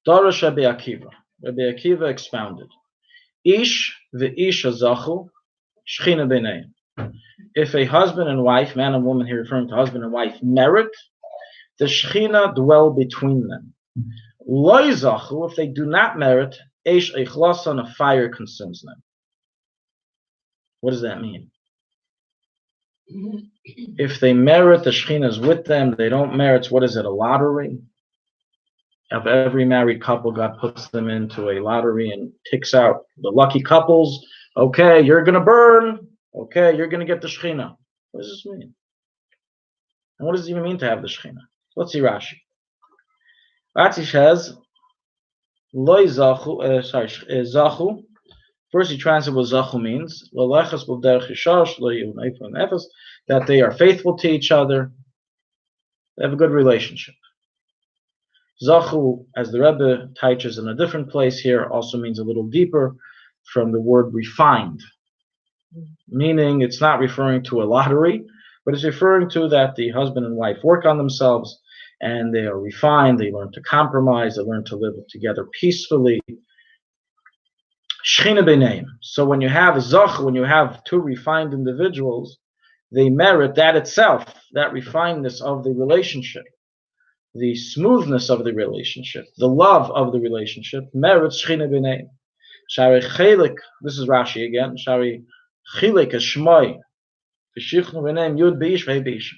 Darash Rabbi Akiva. Rabbi Akiva expounded. Ish ve'isha zachu, shchina b'neim. If a husband and wife, man and woman here referring to husband and wife, merit, the Shechina dwell between them. Loi zachu, if they do not merit, eish eichlasan, a fire consumes them. What does that mean? If they merit, the Shechina is with them. They don't merit, what is it, a lottery? Of every married couple, God puts them into a lottery and picks out the lucky couples. Okay, you're going to burn. Okay, you're going to get the Shechina. What does this mean? And what does it even mean to have the Shechina? Let's see Rashi. Rashi says, Loi zachu, zachu. First he translates what zachu means. That they are faithful to each other. They have a good relationship. Zachu, as the Rebbe teaches in a different place here, also means a little deeper from the word refined. Meaning it's not referring to a lottery, but it's referring to that the husband and wife work on themselves and they are refined, they learn to compromise, they learn to live together peacefully. Shechina b'neim. So when you have zach, when you have two refined individuals, they merit that itself, that refinedness of the relationship, the smoothness of the relationship, the love of the relationship, merits Shechina b'neim. Shari chelik, this is Rashi again, Shari Chilik is Shmoi. Yud Beish Beish.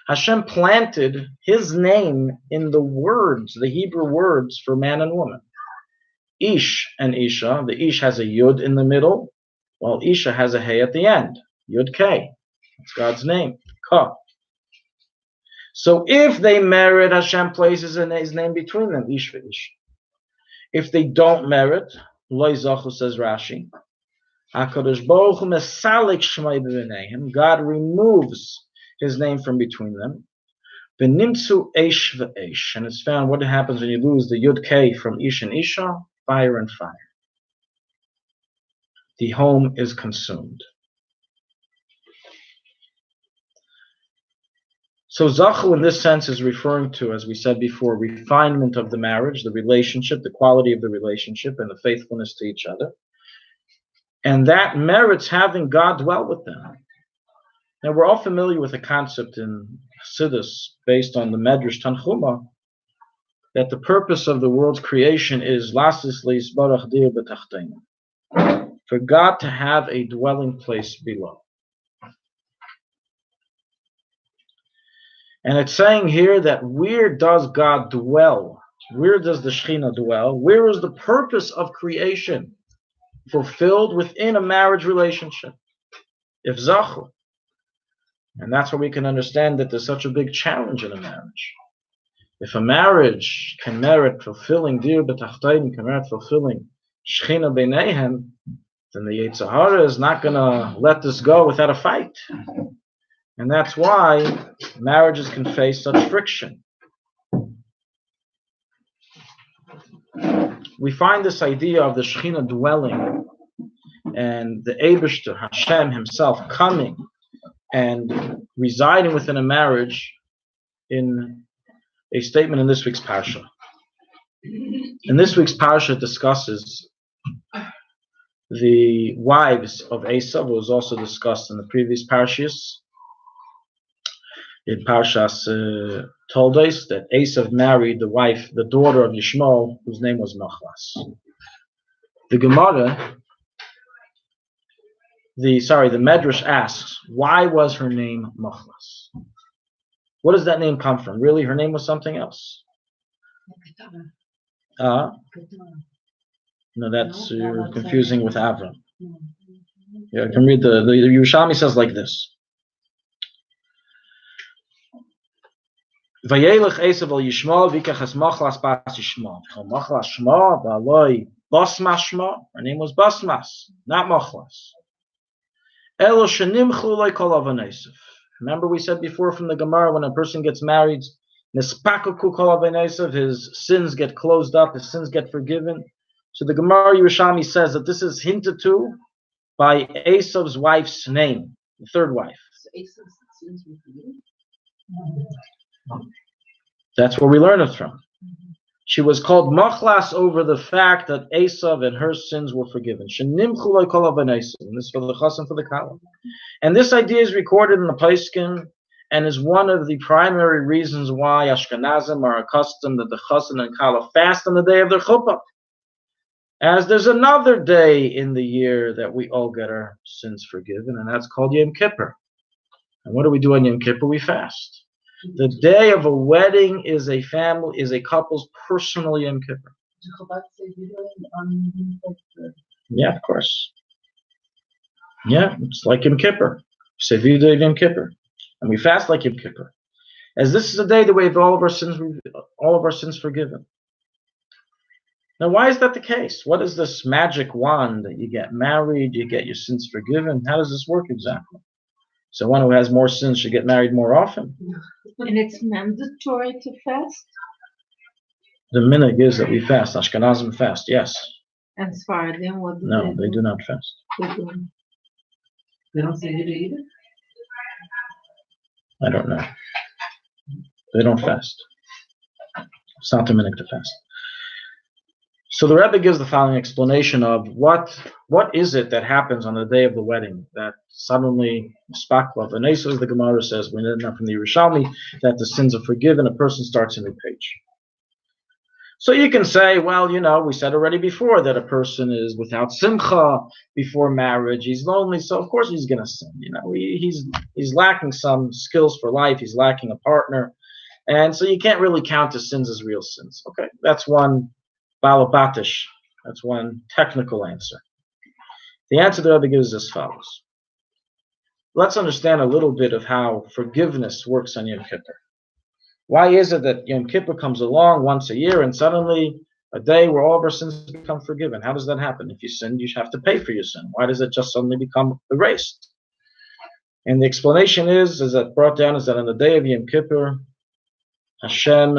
Hashem planted His name in the words, the Hebrew words for man and woman. Ish and Isha. The Ish has a Yud in the middle, while Isha has a Hey at the end. Yud K. That's God's name. Ka. So if they merit, Hashem places His name between them. Ish Ish. If they don't merit, Loi Zachu says Rashi. HaKadosh Baruch Hu mesalik shmai b'neihem. God removes His name from between them. V'nimtzu eish v'eish. And it's found what happens when you lose the Yud K from Ish and Isha? Fire and fire. The home is consumed. So Zachu in this sense is referring to, as we said before, refinement of the marriage, the relationship, the quality of the relationship, and the faithfulness to each other. And that merits having God dwell with them. Now we're all familiar with the concept in Chassidus based on the Medrash Tanchuma that the purpose of the world's creation is Lasis Leisbarach Dir B'Tachtein, for God to have a dwelling place below. And it's saying here that where does God dwell? Where does the Shechina dwell? Where is the purpose of creation fulfilled within a marriage relationship? If Zachu. And that's where we can understand that there's such a big challenge in a marriage. If a marriage can merit fulfilling Dir B'Tachtein, can merit fulfilling Shechina B'neihem, then the Yetzer Hara is not going to let this go without a fight. And that's why marriages can face such friction. We find this idea of the Shekhinah dwelling and the Eibishter, Hashem himself, coming and residing within a marriage in a statement in this week's Parsha. In this week's Parsha discusses the wives of Esav, who was also discussed in the previous Parshas. In Parshas told us that Esav married the daughter of Yishmael, whose name was Machlas. The Gemara, the Medrash asks, why was her name Machlas? What does that name come from? Really, her name was something else. No, that's you're confusing with Avram. Yeah, I can read the Yerushalmi says like this. Vayishlach Esav al Yishmael vikachas Machlas bas Yishmael. Machlas Shma ba'aloi Basmas Shma. Her name was Basmas, not Machlas. Elo shenimchu lo kol avan Esav. Remember we said before from the Gemara, when a person gets married, nispakuku kol avan Esav, his sins get closed up, his sins get forgiven. So the Gemara Yerushalmi says that this is hinted to by Esav's wife's name, the third wife. That's where we learn it from. She was called Machlas over the fact that Esav and her sins were forgiven. Shenimchu lo kol avan Esav. And this is for the Chassan for the Kala. And this idea is recorded in the Paiskin and is one of the primary reasons why Ashkenazim are accustomed that the Chassan and Kala fast on the day of their chuppah. As there's another day in the year that we all get our sins forgiven, and that's called Yom Kippur. And what do we do on Yom Kippur? We fast. The day of a wedding is a couple's personal Yom Kippur. Yeah, of course. Yeah, it's like Yom Kippur. Sevida Yom Kippur. And we fast like Yom Kippur. As this is a day that we have all of our sins forgiven. Now, why is that the case? What is this magic wand that you get married, you get your sins forgiven? How does this work exactly? So one who has more sins should get married more often. And it's mandatory to fast? The minhag is that we fast. Ashkenazim fast, yes. And Sfaradim, what do No, they do not fast. They don't. They don't say you to eat it? I don't know. They don't fast. It's not the minhag to fast. So the Rabbi gives the following explanation of what is it that happens on the day of the wedding that suddenly spaklav and Esav, the Gemara says, we know from the Yerushalmi, that the sins are forgiven, a person starts a new page. So you can say, well, we said already before that a person is without simcha before marriage, he's lonely, so of course he's going to sin. He's lacking some skills for life, he's lacking a partner, and so you can't really count his sins as real sins. Okay, that's one balabatish. That's one technical answer. The answer the Rabbi gives is as follows. Let's understand a little bit of how forgiveness works on Yom Kippur. Why is it that Yom Kippur comes along once a year and suddenly a day where all of our sins become forgiven? How does that happen? If you sin, you have to pay for your sin. Why does it just suddenly become erased? And the explanation is that brought down is that on the day of Yom Kippur, Hashem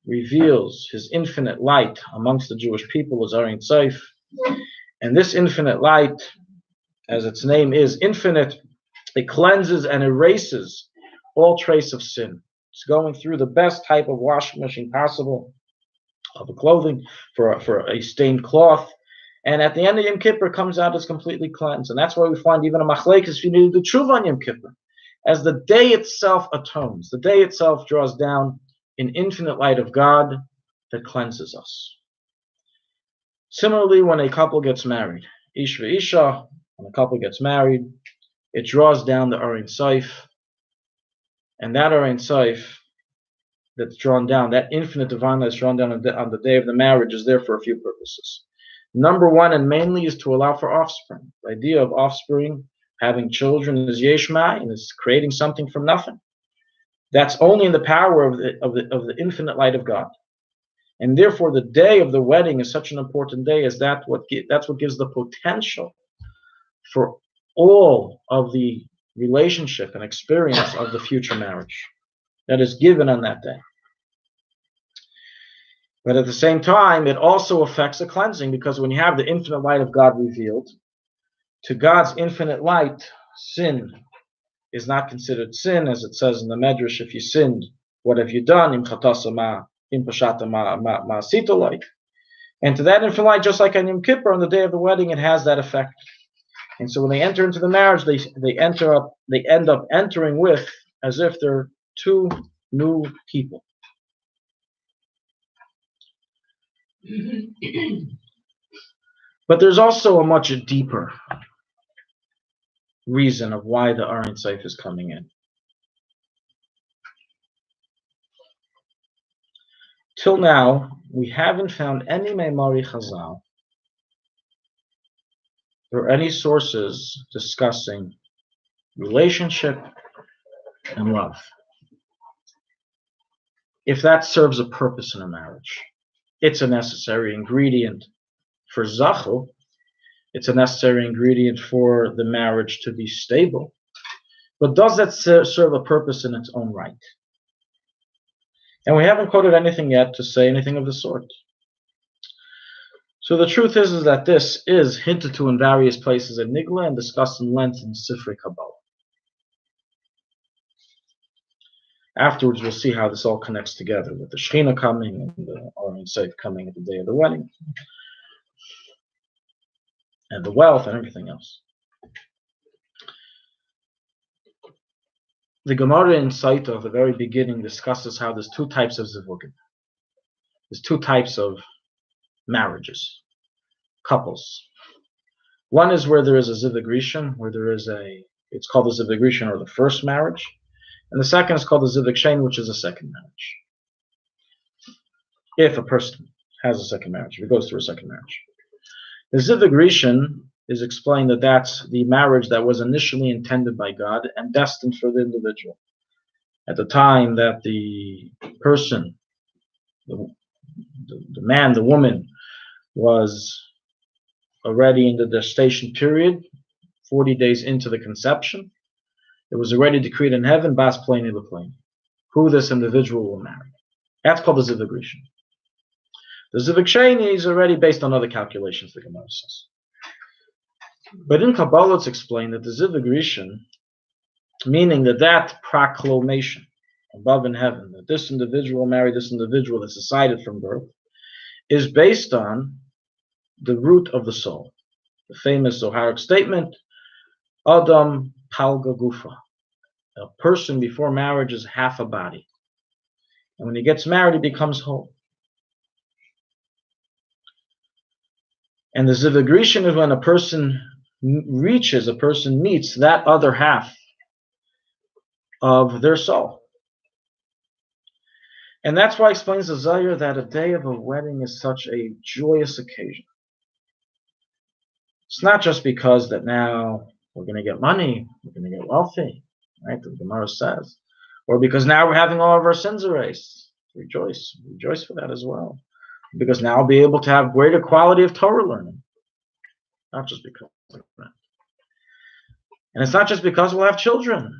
reveals his infinite light amongst the Jewish people as Arin Tzayf. And this infinite light, as its name is, infinite, it cleanses and erases all trace of sin. It's going through the best type of washing machine possible of a clothing for a stained cloth. And at the end of Yom Kippur, comes out as completely cleansed. And that's why we find even a machlekes if you need to do tshuva on Yom Kippur. As the day itself atones, the day itself draws down an infinite light of God that cleanses us. Similarly, when a couple gets married, Ish v'Isha, when a couple gets married, it draws down the Arin Tzayf, and that Arin Tzayf that's drawn down, that infinite divine light that's drawn down on the day of the marriage is there for a few purposes. Number one, and mainly, is to allow for offspring. The idea of offspring, having children, is yeshma, and is creating something from nothing. That's only in the power of the infinite light of God, and therefore the day of the wedding is such an important day, as that's what gives the potential for all of the relationship and experience of the future marriage that is given on that day. But at the same time, it also affects the cleansing, because when you have the infinite light of God revealed, to God's infinite light, sin is not considered sin, as it says in the Medrash, if you sinned, what have you done? Im chatasa ma, im pashata ma asita like. And to that infinite light, just like on Yom Kippur, on the day of the wedding, it has that effect. And so when they enter into the marriage, they end up entering with as if they're two new people. But there's also a much deeper reason of why the Aron Seif is coming in. Till now, we haven't found any Meimari Chazal or any sources discussing relationship and love, if that serves a purpose in a marriage. It's a necessary ingredient for Zachel. It's a necessary ingredient for the marriage to be stable. But does that serve a purpose in its own right? And we haven't quoted anything yet to say anything of the sort. So the truth is that this is hinted to in various places in Nigla and discussed in length in Sifrei Kabbalah. Afterwards, we'll see how this all connects together with the Shechina coming and the Aron Seif coming at the day of the wedding, and the wealth and everything else. The Gemara in Saita at the very beginning discusses how there's two types of zivugim. There's two types of marriages, couples. One is where there is a zivug rishon, where there is it's called the zivug rishon, or the first marriage. And the second is called the zivug shein, which is a second marriage. If a person has a second marriage, if he goes through a second marriage. The zivug rishon is explained that that's the marriage that was initially intended by God and destined for the individual. At the time that the person, the man, the woman, was already in the gestation period, 40 days into the conception, it was already decreed in heaven, Bas Pleni Lepleni, who this individual will marry. That's called the zivug rishon. The zivug sheini is already based on other calculations, the Gemara says. But in Kabbalah it's explained that the zivug rishon, meaning that proclamation above in heaven, that this individual married this individual that's decided from birth, is based on the root of the soul. The famous Zoharic statement, Adam Palga Gufa. A person before marriage is half a body. And when he gets married, he becomes whole. And the zivug rishon is when a person meets that other half of their soul. And that's why it explains the Zohar that a day of a wedding is such a joyous occasion. It's not just because that now we're going to get money, we're going to get wealthy, right? The Gemara says. Or because now we're having all of our sins erased. Rejoice for that as well. Because now I'll be able to have greater quality of Torah learning. Not just because of that. And it's not just because we'll have children.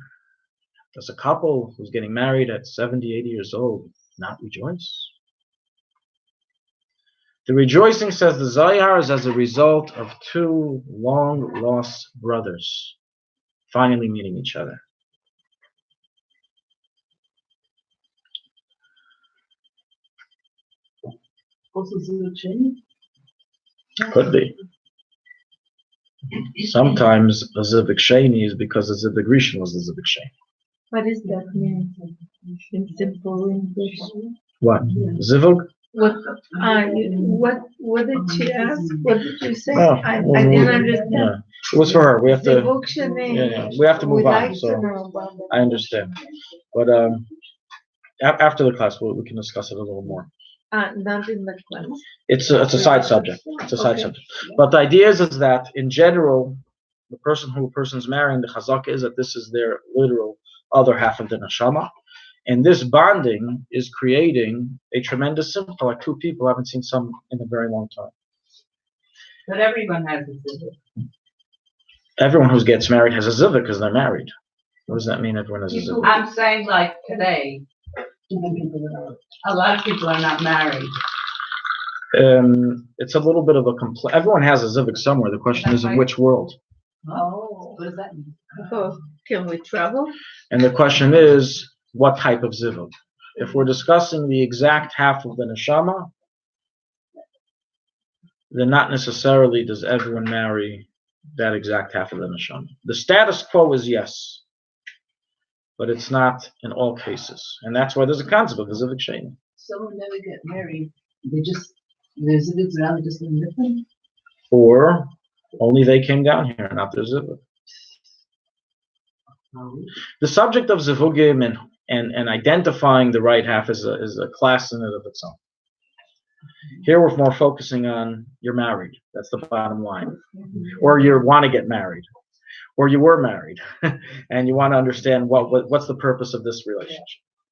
Does a couple who's getting married at 70, 80 years old not rejoice? The rejoicing, says the Zohar, is as a result of two long-lost brothers finally meeting each other. Also zivug sheini. Could be. Sometimes a zivug sheini is because the zivug rishon was the zivug sheini. What is that mean in simple English? What? Zivug? What did she ask? What did you say? Oh, I didn't understand. Yeah. It was for her. We have to. Zivug sheini. We have to move We'd on. like So to know about that. I understand. But after the class, we can discuss it a little more. Not in the class. It's a side subject. It's a side Okay. subject. But the idea is that in general, the person who a person's marrying, the chazaka is that this is their literal other half of the neshama, and this bonding is creating a tremendous simcha, like two people I haven't seen some in a very long time. But everyone has a zivug. Everyone who gets married has a zivug because they're married. What does that mean? Everyone has a zivug. I'm saying like today, a lot of people are not married. It's a little bit of a everyone has a zivug somewhere. The question is in which world. Oh, what does that mean? Oh, can we travel? And the question is, what type of zivug? If we're discussing the exact half of the neshama, then not necessarily does everyone marry that exact half of the neshama. The status quo is yes, but it's not in all cases. And that's why there's a concept of the zivug sheni. Someone never get married. There's a bit around just in different. Or only they came down here, not their zivug. The subject of zivugim and identifying the right half is a class in and of its own. Here we're more focusing on you're married. That's the bottom line. Or you want to get married. Or you were married. And you want to understand what's the purpose of this relationship.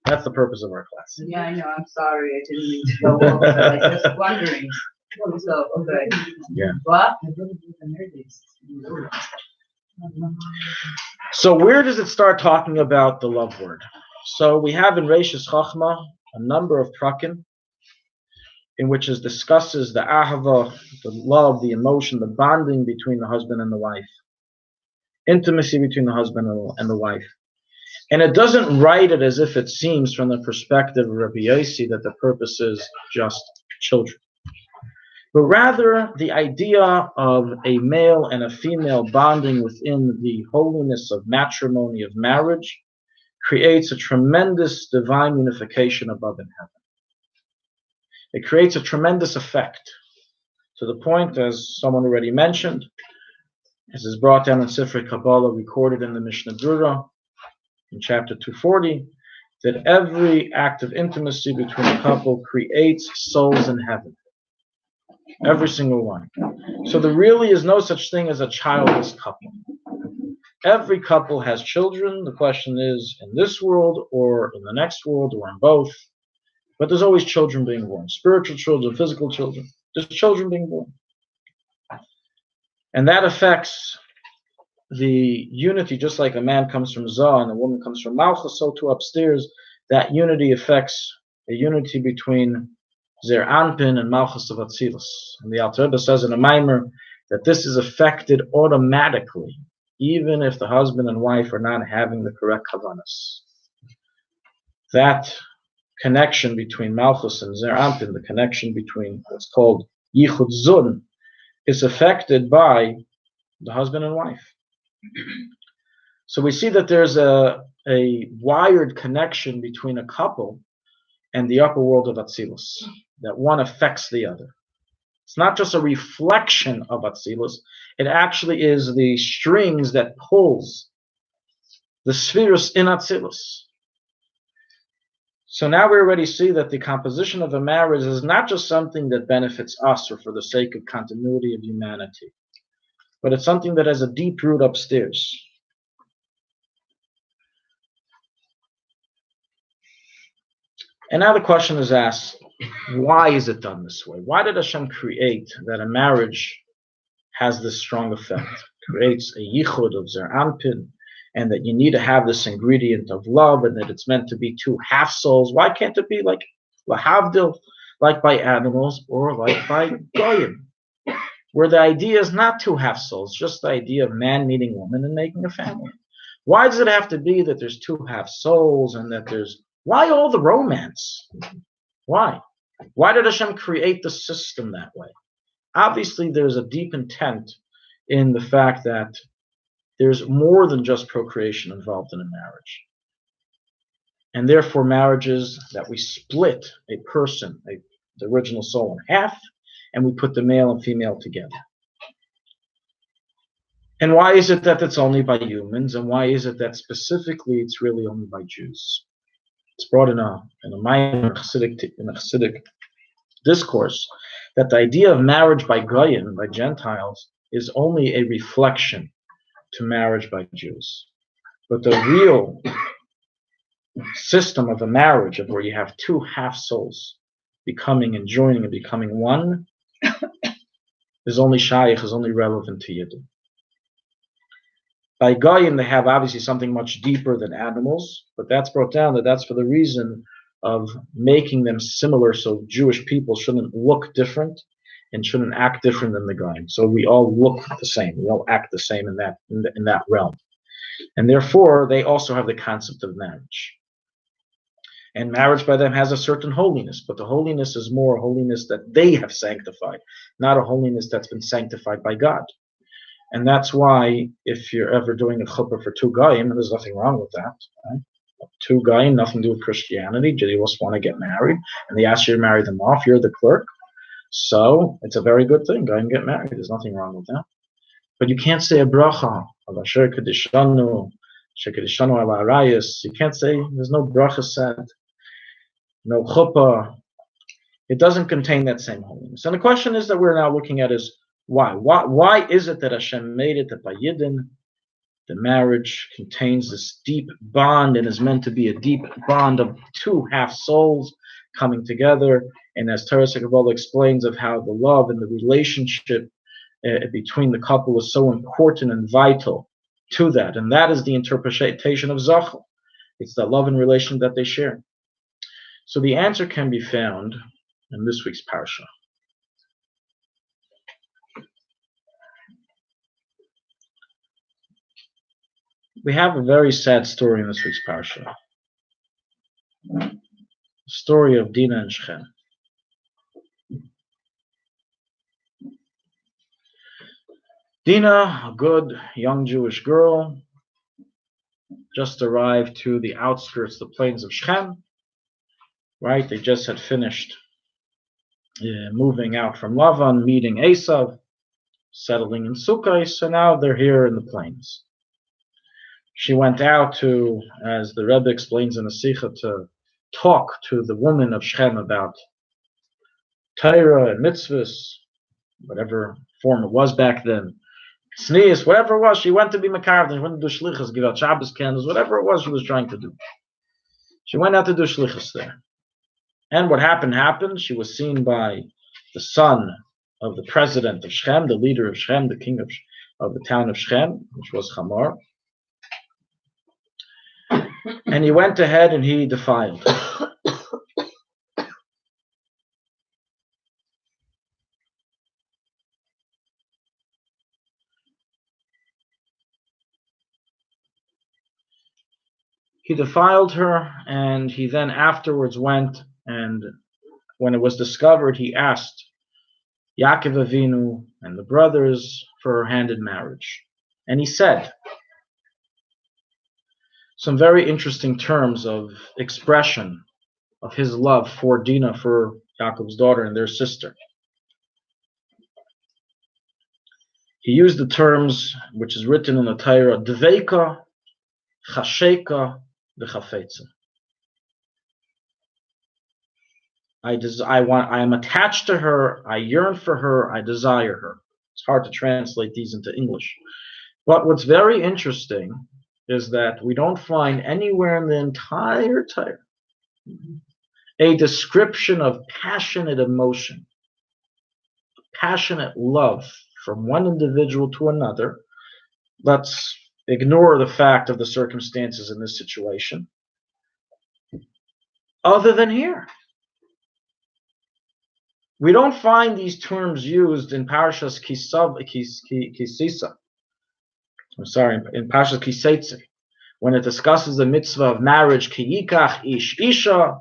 That's the purpose of our class. Yeah, I know. I'm sorry. I didn't mean to go over, but I was just wondering. So, okay. Yeah. What? So where does it start talking about the love word? So we have in Reishis Chachma a number of prakim in which it discusses the ahava, the love, the emotion, the bonding between the husband and the wife, intimacy between the husband and the wife. And it doesn't write it as if it seems from the perspective of Rabbi Yossi that the purpose is just children. But rather the idea of a male and a female bonding within the holiness of matrimony, of marriage, creates a tremendous divine unification above in heaven. It creates a tremendous effect, to the point, as someone already mentioned, as is brought down in Sifrei Kabbalah, recorded in the Mishnah Brura, in chapter 240, that every act of intimacy between a couple creates souls in heaven. Every single one. So there really is no such thing as a childless couple. Every couple has children. The question is, in this world, or in the next world, or in both. But there's always children being born. Spiritual children, physical children. There's children being born. And that affects the unity, just like a man comes from Zah and a woman comes from Malchus, so too upstairs, that unity affects a unity between Zer Anpin and Malchus of Atzilus. And the Alter Rebbe says in a Maimer that this is affected automatically, even if the husband and wife are not having the correct kavanas. That connection between Malchus and Zer Anpin, the connection between what's called Yichud Zun, is affected by the husband and wife. So we see that there's a wired connection between a couple and the upper world of Atzilus, that one affects the other. It's not just a reflection of Atzilus, it actually is the strings that pulls the spheres in Atzilus. So now we already see that the composition of a marriage is not just something that benefits us or for the sake of continuity of humanity, but it's something that has a deep root upstairs. And now the question is asked, why is it done this way? Why did Hashem create that a marriage has this strong effect? Creates a yichud of Zer Anpin, and that you need to have this ingredient of love, and that it's meant to be two half souls. Why can't it be like lahavdil, like by animals, or like by goyim, where the idea is not two half souls, just the idea of man meeting woman and making a family? Why does it have to be that there's two half souls and that there's, why all the romance? Why? Why did Hashem create the system that way? Obviously, there's a deep intent in the fact that there's more than just procreation involved in a marriage. And therefore, marriages that we split a person, the original soul, in half, and we put the male and female together. And why is it that it's only by humans? And why is it that specifically it's really only by Jews? It's brought in a minor Chassidic discourse that the idea of marriage by Goyim, by Gentiles, is only a reflection to marriage by Jews. But the real system of a marriage, of where you have two half souls becoming and joining and becoming one, is only shaykh, is only relevant to Yidden. By Goyim, they have obviously something much deeper than animals, but that's brought down that that's for the reason of making them similar, so Jewish people shouldn't look different and shouldn't act different than the Goyim. So we all look the same, we all act the same in that realm, and therefore they also have the concept of marriage. And marriage by them has a certain holiness, but the holiness is more a holiness that they have sanctified, not a holiness that's been sanctified by God. And that's why if you're ever doing a chuppah for two goyim, there's nothing wrong with that. Right? Two goyim, nothing to do with Christianity. They just want to get married, and they ask you to marry them off. You're the clerk, so it's a very good thing. Goyim get married. There's nothing wrong with that. But you can't say a bracha of Asher Kedishanu, Shekadishanu ala Arayis. You can't say there's no bracha said, no chuppah. It doesn't contain that same holiness. And the question is that we're now looking at is why? Why is it that Hashem made it that by Yidden, the marriage contains this deep bond and is meant to be a deep bond of two half souls coming together? And as Torah Kabbalah explains of how the love and the relationship between the couple is so important and vital to that. And that is the interpretation of Zachal. It's the love and relation that they share. So the answer can be found in this week's Parsha. We have a very sad story in this week's Parsha. The story of Dinah and Shechem. Dinah, a good young Jewish girl, just arrived to the outskirts, the plains of Shechem. Right, they just had finished moving out from Lavan, meeting Esav, settling in Sukkot, so now they're here in the plains. She went out to, as the Rabbi explains in the Sikha, to talk to the woman of Shechem about Torah and mitzvahs, whatever form it was back then, Sneas, whatever it was. She went to be Makav, she went to do Shlichus, give out Shabbos candles, whatever it was she was trying to do. She went out to do Shlichus there. And what happened. She was seen by the son of the president of Shechem, the leader of Shechem, the king of the town of Shechem, which was Hamor. And he went ahead and he defiled. He defiled her, and he then afterwards went, and when it was discovered, he asked Yaakov Avinu and the brothers for her hand in marriage. And he said some very interesting terms of expression of his love for Dinah, for Yaakov's daughter and their sister. He used the terms which is written in the Torah, Dveika, Chasheka, V'chafetza. I am attached to her, I yearn for her, I desire her. It's hard to translate these into English. But what's very interesting is that we don't find anywhere in the entire Torah a description of passionate emotion, passionate love from one individual to another. Let's ignore the fact of the circumstances in this situation, other than here. We don't find these terms used in Parshas Kisisa. In Parshas Kiseitze, when it discusses the mitzvah of marriage, Kiyikach ish isha,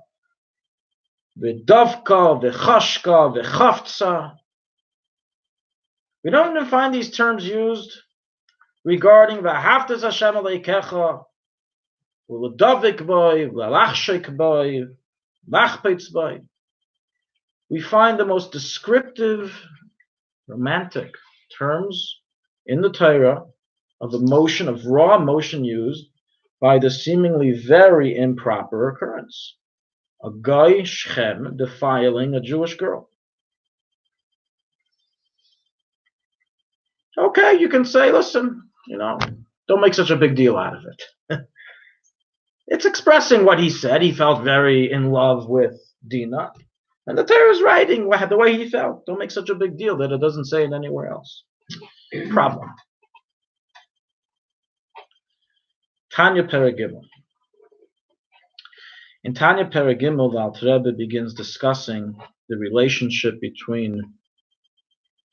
v'davka, v'chashka, v'chaftza. We don't even find these terms used regarding v'haftas Hashem aleikecha, v'ledavik boy, v'lachshek boy, v'achpeitz boy. We find the most descriptive, romantic terms in the Torah of emotion, of raw emotion used by the seemingly very improper occurrence. A guy, Shechem, defiling a Jewish girl. Okay, you can say, listen, don't make such a big deal out of it. It's expressing what he said. He felt very in love with Dinah. And the Torah is writing the way he felt. Don't make such a big deal that it doesn't say it anywhere else. Problem. Tanya Peragimel. In Tanya Peragimel, the Alter Rebbe begins discussing the relationship between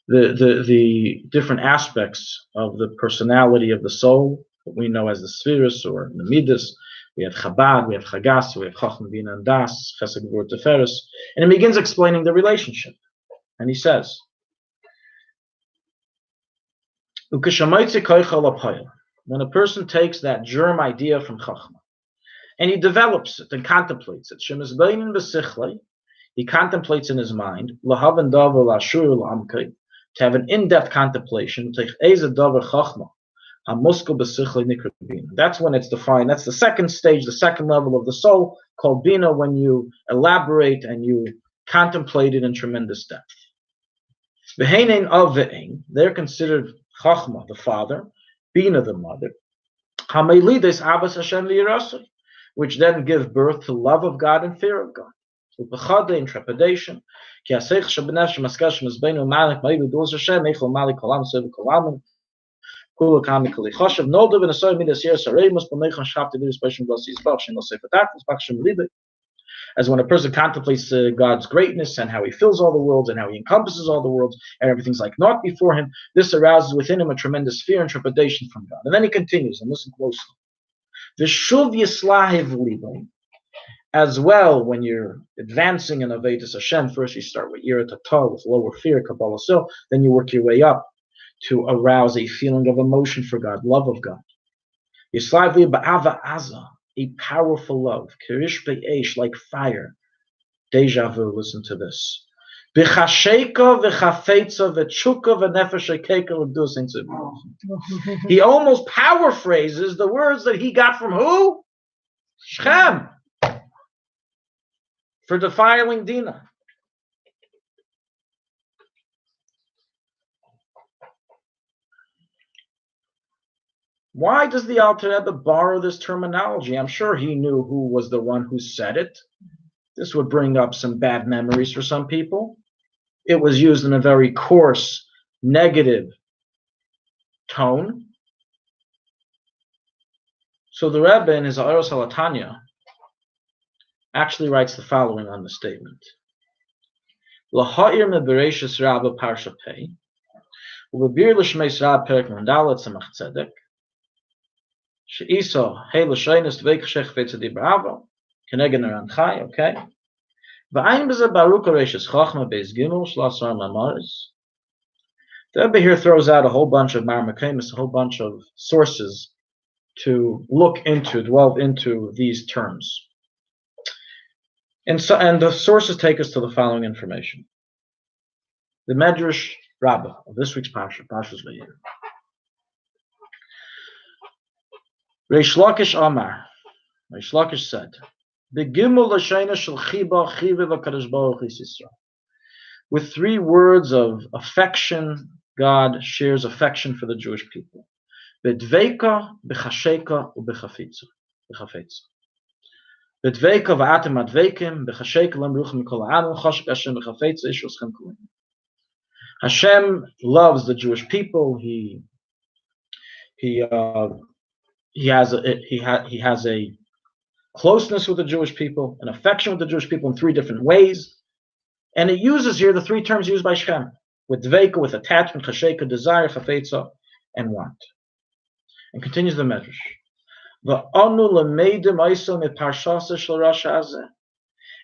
the different aspects of the personality of the soul, what we know as the spheres or the midas. We have Chabad, we have Chagas, we have Chacham, Bina, and Das, Chesed, Gvur, Teferes, and he begins explaining the relationship. And he says, when a person takes that germ idea from Chachma, and he develops it and contemplates it, he contemplates in his mind, to have an in-depth contemplation, that's when it's defined. That's the second stage, the second level of the soul, called Bina, when you elaborate and you contemplate it in tremendous depth. They're considered Chachma, the father, Bina, the mother, which then give birth to love of God and fear of God. In trepidation. As when a person contemplates God's greatness and how he fills all the worlds and how he encompasses all the worlds and everything's like naught before him, this arouses within him a tremendous fear and trepidation from God. And then he continues, and listen closely. V'shuv yislahiv libo. As well, when you're advancing in Avedas Hashem, first you start with Yirat Hatah, with lower fear, Kabbalah Sil, then you work your way up to arouse a feeling of emotion for God, love of God. Yislahiv ba'ava aza, a powerful love, Kirish be'esh, like fire. Deja vu, listen to this. B'chasheka v'chafetza v'tshuka v'nefesh ha'keker l'bdus ein tzibur. He almost paraphrases the words that he got from who? Shem. For defiling Dinah. Why does the Alter Rebbe borrow this terminology? I'm sure he knew who was the one who said it. This would bring up some bad memories for some people. It was used in a very coarse, negative tone. So the Rebbe in his Oros HaLatanya actually writes the following on the statement. L'ha'ir me'bereshis Rabbi Parsha Pei, u'bebir l'shmeis Rab Perek Mandalet Tzemach Tzedek, she'iso hei l'shaynis t'veik shech v'etzadi bravo, kenegen aranchai, okay? V'ayin b'zeh Baruch HaReishis Chachma Beis Gimel Shlasar Mamaris. The Rebbe here throws out a whole bunch of marmakemis, a whole bunch of sources to look into, delve into these terms. And the sources take us to the following information. The Medrash Rabbi of this week's Parsha, Parshas Vayishlach. Reish Lakish Amar. Reish Lakish said, "Begimul l'shayna shel chiba chiva v'kadosh baruch hu Yisrael." With 3 words of affection, God shares affection for the Jewish people. B'dveika, b'chasheka, u'b'chafetza. B'dveika v'atem adveikim, b'chasheka l'mruchim kol ha'am, chashek Hashem b'chafetza ish oschem kulim. Hashem loves the Jewish people. He has a closeness with the Jewish people, an affection with the Jewish people in 3 different ways. And it uses here the 3 terms used by Shem, with dveika, with attachment, chasheka, desire, chafetza, and want. And continues the Medrash.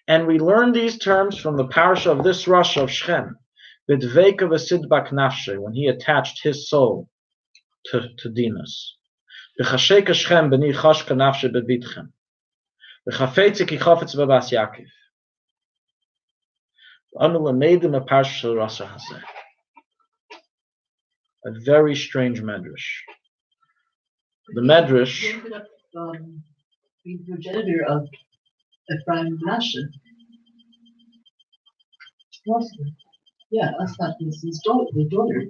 And we learn these terms from the Parsha of this Rasha of Shem, when he attached his soul to Dinas. A very strange Medrash. The Medrash. He ended up being progenitor of Ephraim and Manasseh. Yeah, that's not his daughter. The daughter.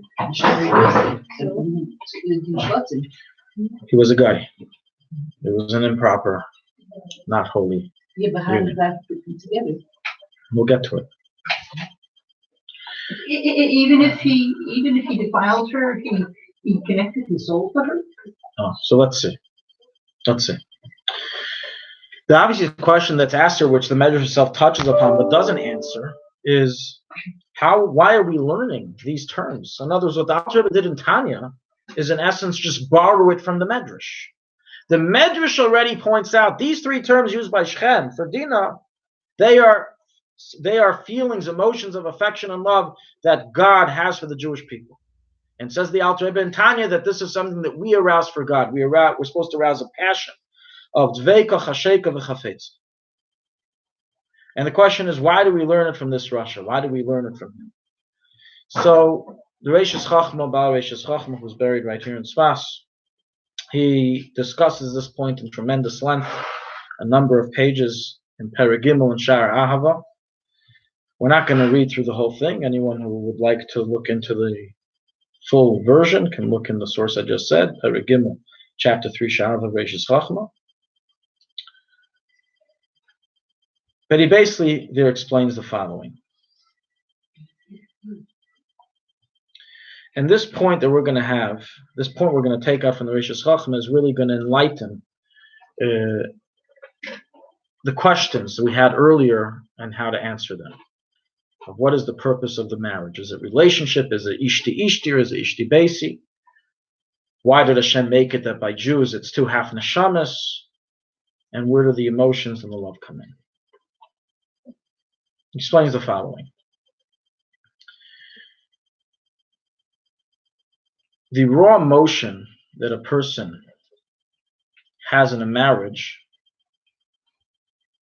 He was a guy. It was an improper, not holy. Yeah, but how did that fit together? We'll get to it. Even if he defiled her, he connected his soul to her. So let's see. Let's see. The obvious question that's asked here, which the Medrash itself touches upon but doesn't answer, is why are we learning these terms? In other words, what the Alter Rebbe did in Tanya is in essence just borrow it from the Medrash. The Medrash already points out these three terms used by Shechem for Dinah, they are feelings, emotions of affection and love that God has for the Jewish people. And says the Alter Rebbe in Tanya that this is something that we arouse for God. We're supposed to arouse a passion of dveika, chasheka, v'chafetz. And the question is, why do we learn it from this Rasha? Why do we learn it from him? So the Reishis Chachma, Baal Reishis Chachma, who's buried right here in Sfas, he discusses this point in tremendous length, a number of pages in Perigimel and Shar Ahava. We're not going to read through the whole thing. Anyone who would like to look into the full version can look in the source I just said, Perigimel, chapter 3, Shar Ahava, Reishis Chachma. But he basically there explains the following. And this point that we're going to have, this point we're going to take out from the Reishis Chachma is really going to enlighten the questions that we had earlier and how to answer them. Of what is the purpose of the marriage? Is it relationship? Is it ishti ishti or is it ishti basi? Why did Hashem make it that by Jews it's two half neshamas? And where do the emotions and the love come in? He explains the following. The raw emotion that a person has in a marriage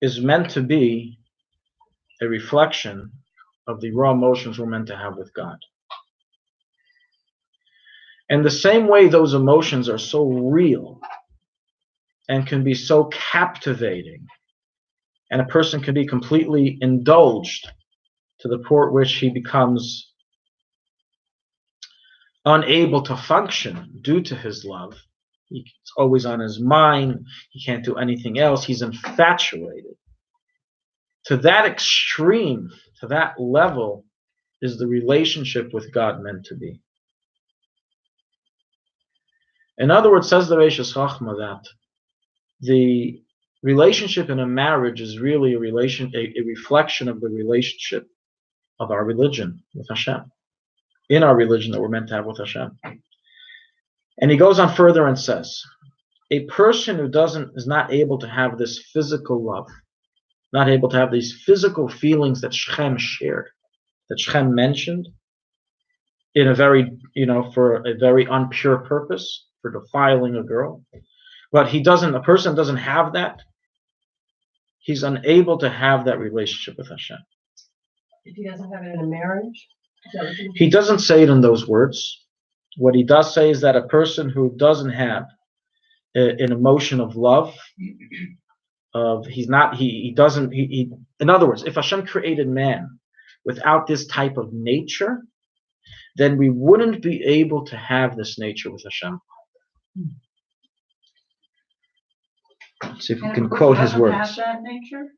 is meant to be a reflection of the raw emotions we're meant to have with God. And the same way those emotions are so real and can be so captivating, and a person can be completely indulged to the point which he becomes unable to function due to his love. It's always on his mind. He can't do anything else. He's infatuated. To that extreme, to that level, is the relationship with God meant to be. In other words, says the Reishis Chachma that the relationship in a marriage is really a reflection of the relationship of our religion with Hashem. In our religion that we're meant to have with Hashem. And he goes on further and says, a person who is not able to have this physical love, not able to have these physical feelings that Shechem shared, that Shechem mentioned, in a very, for a very impure purpose, for defiling a girl. But a person doesn't have that, he's unable to have that relationship with Hashem. If he doesn't have it in a marriage? He doesn't say it in those words. What he does say is that a person who doesn't have an emotion of love, in other words, if Hashem created man without this type of nature, then we wouldn't be able to have this nature with Hashem. Let's see if we can quote his words. Have that nature?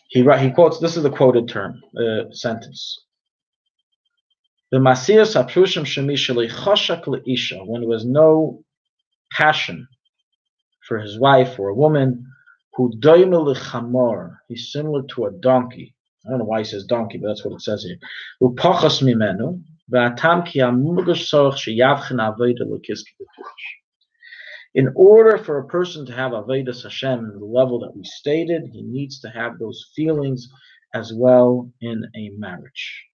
He quotes, this is the quoted term, sentence. The Masiyas Aprushim Shemi Sheli Choshak Leisha, when there was no passion for his wife or a woman, who doime lechamor, he's similar to a donkey. I don't know why he says donkey, but that's what it says here. Upachas mimenu, v'atam ki amugash sorach sheyavchen aveda lekiski b'tush. In order for a person to have Avodas Hashem in the level that we stated, he needs to have those feelings as well in a marriage.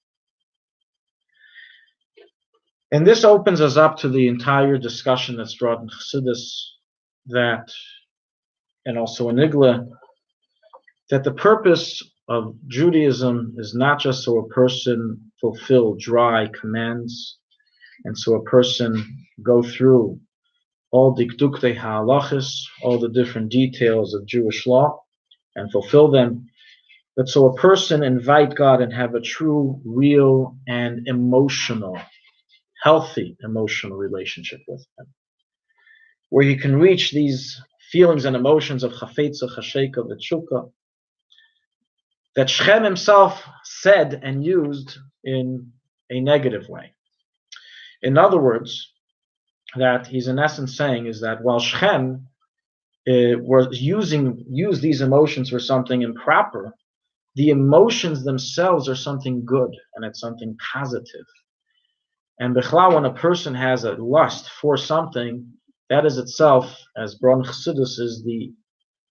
And this opens us up to the entire discussion that's brought in Chassidishe, and also in Igla, that the purpose of Judaism is not just so a person fulfill dry commands, and so a person go through all the dikduktei ha'alachis, all the different details of Jewish law, and fulfill them, but so a person invite God and have a true, real, and healthy emotional relationship with Him, where you can reach these feelings and emotions of chafetza, chasheka, v'tshuka, that Shechem himself said and used in a negative way. In other words, that he's in essence saying is that while Shechem used these emotions for something improper, the emotions themselves are something good and it's something positive. And b'chlal, when a person has a lust for something, that is itself, as brought in Chassidus, is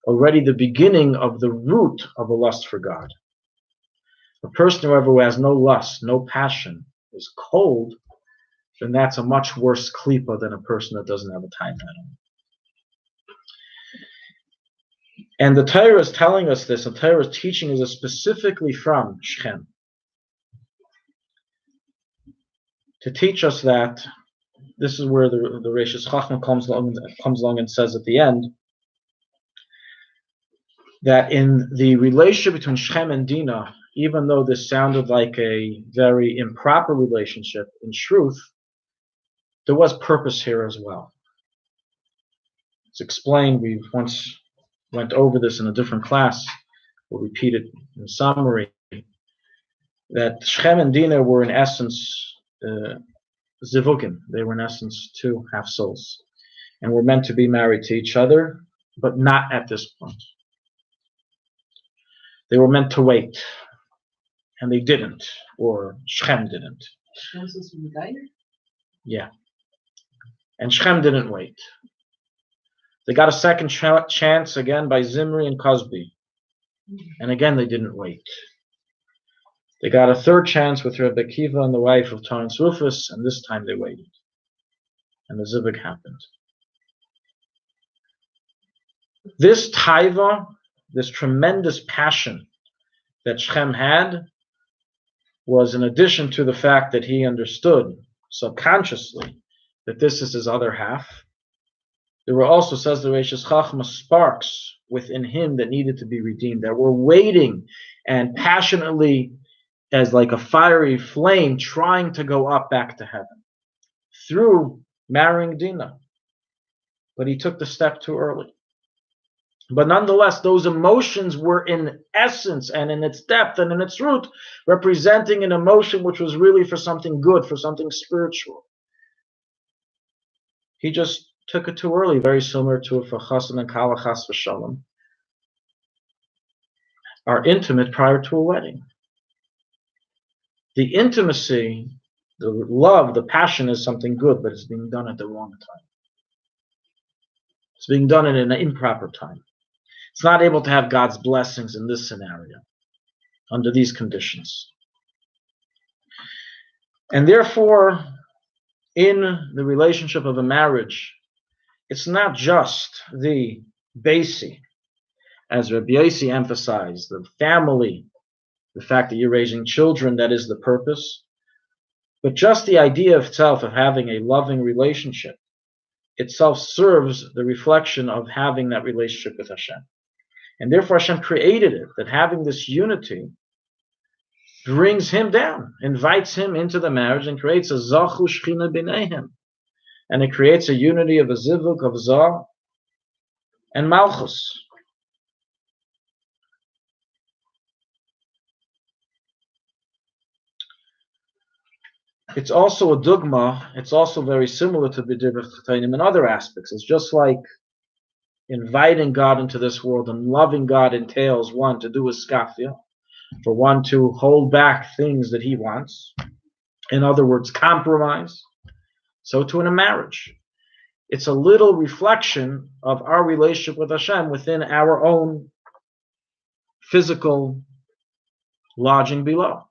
already the beginning of the root of a lust for God. A person, however, who has no lust, no passion, is cold, then that's a much worse klipa than a person that doesn't have a time at all. And the Torah is telling us this, and the Torah is teaching us specifically from Shechem, to teach us that this is where the Reishis Chachma comes along and says at the end that in the relationship between Shechem and Dinah, even though this sounded like a very improper relationship, in truth, there was purpose here as well. It's explained, we once went over this in a different class, we'll repeat it in summary, that Shechem and Dinah were in essence zivugim. They were in essence two half souls, and were meant to be married to each other, but not at this point. They were meant to wait, and they didn't, or Shechem didn't. Yeah. And Shechem didn't wait. They got a second chance again by Zimri and Cosby, and again they didn't wait. They got a third chance with Rabbi Akiva and the wife of Torrance Rufus, and this time they waited. And the zivug happened. This taiva, this tremendous passion that Shechem had, was in addition to the fact that he understood subconsciously that this is his other half. There were also, says the Reishis Chachma, sparks within him that needed to be redeemed, that were waiting and passionately, as like a fiery flame, trying to go up back to heaven through marrying Dinah. But he took the step too early. But nonetheless, those emotions were in essence and in its depth and in its root representing an emotion which was really for something good, for something spiritual. He just took it too early, very similar to if a chassan and kala chas v'shalom are intimate prior to a wedding. The intimacy, the love, the passion is something good, but it's being done at the wrong time. It's being done at an improper time. It's not able to have God's blessings in this scenario, under these conditions. And therefore, in the relationship of a marriage, it's not just the basi, as Rabbi Yossi emphasized, the family, the fact that you're raising children, that is the purpose, but just the idea of itself of having a loving relationship itself serves the reflection of having that relationship with Hashem. And therefore Hashem created it, that having this unity brings him down, invites him into the marriage and creates a zachu shchina b'neihem. And it creates a unity of a zivuk, of zah, and malchus. It's also a dogma, it's also very similar to B'divrei Chatonim in other aspects. It's just like inviting God into this world, and loving God entails one to do a skafia, for one to hold back things that he wants. In other words, compromise. So too in a marriage. It's a little reflection of our relationship with Hashem within our own physical lodging below.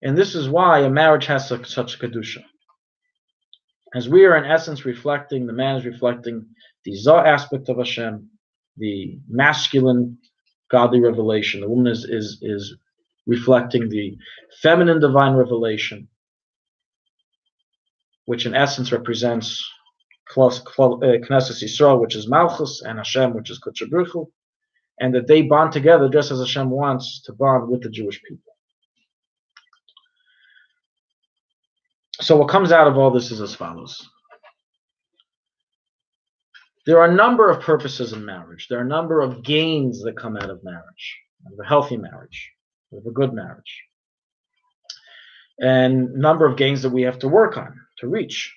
And this is why a marriage has such kedusha. As we are in essence reflecting, the man is reflecting the Zah aspect of Hashem, the masculine godly revelation. The woman is reflecting the feminine divine revelation, which in essence represents Knesset Yisrael, which is Malchus, and Hashem, which is Kodesh Baruch Hu, and that they bond together just as Hashem wants to bond with the Jewish people. So what comes out of all this is as follows. There are a number of purposes in marriage. There are a number of gains that come out of marriage, of a healthy marriage, of a good marriage. And a number of gains that we have to work on to reach.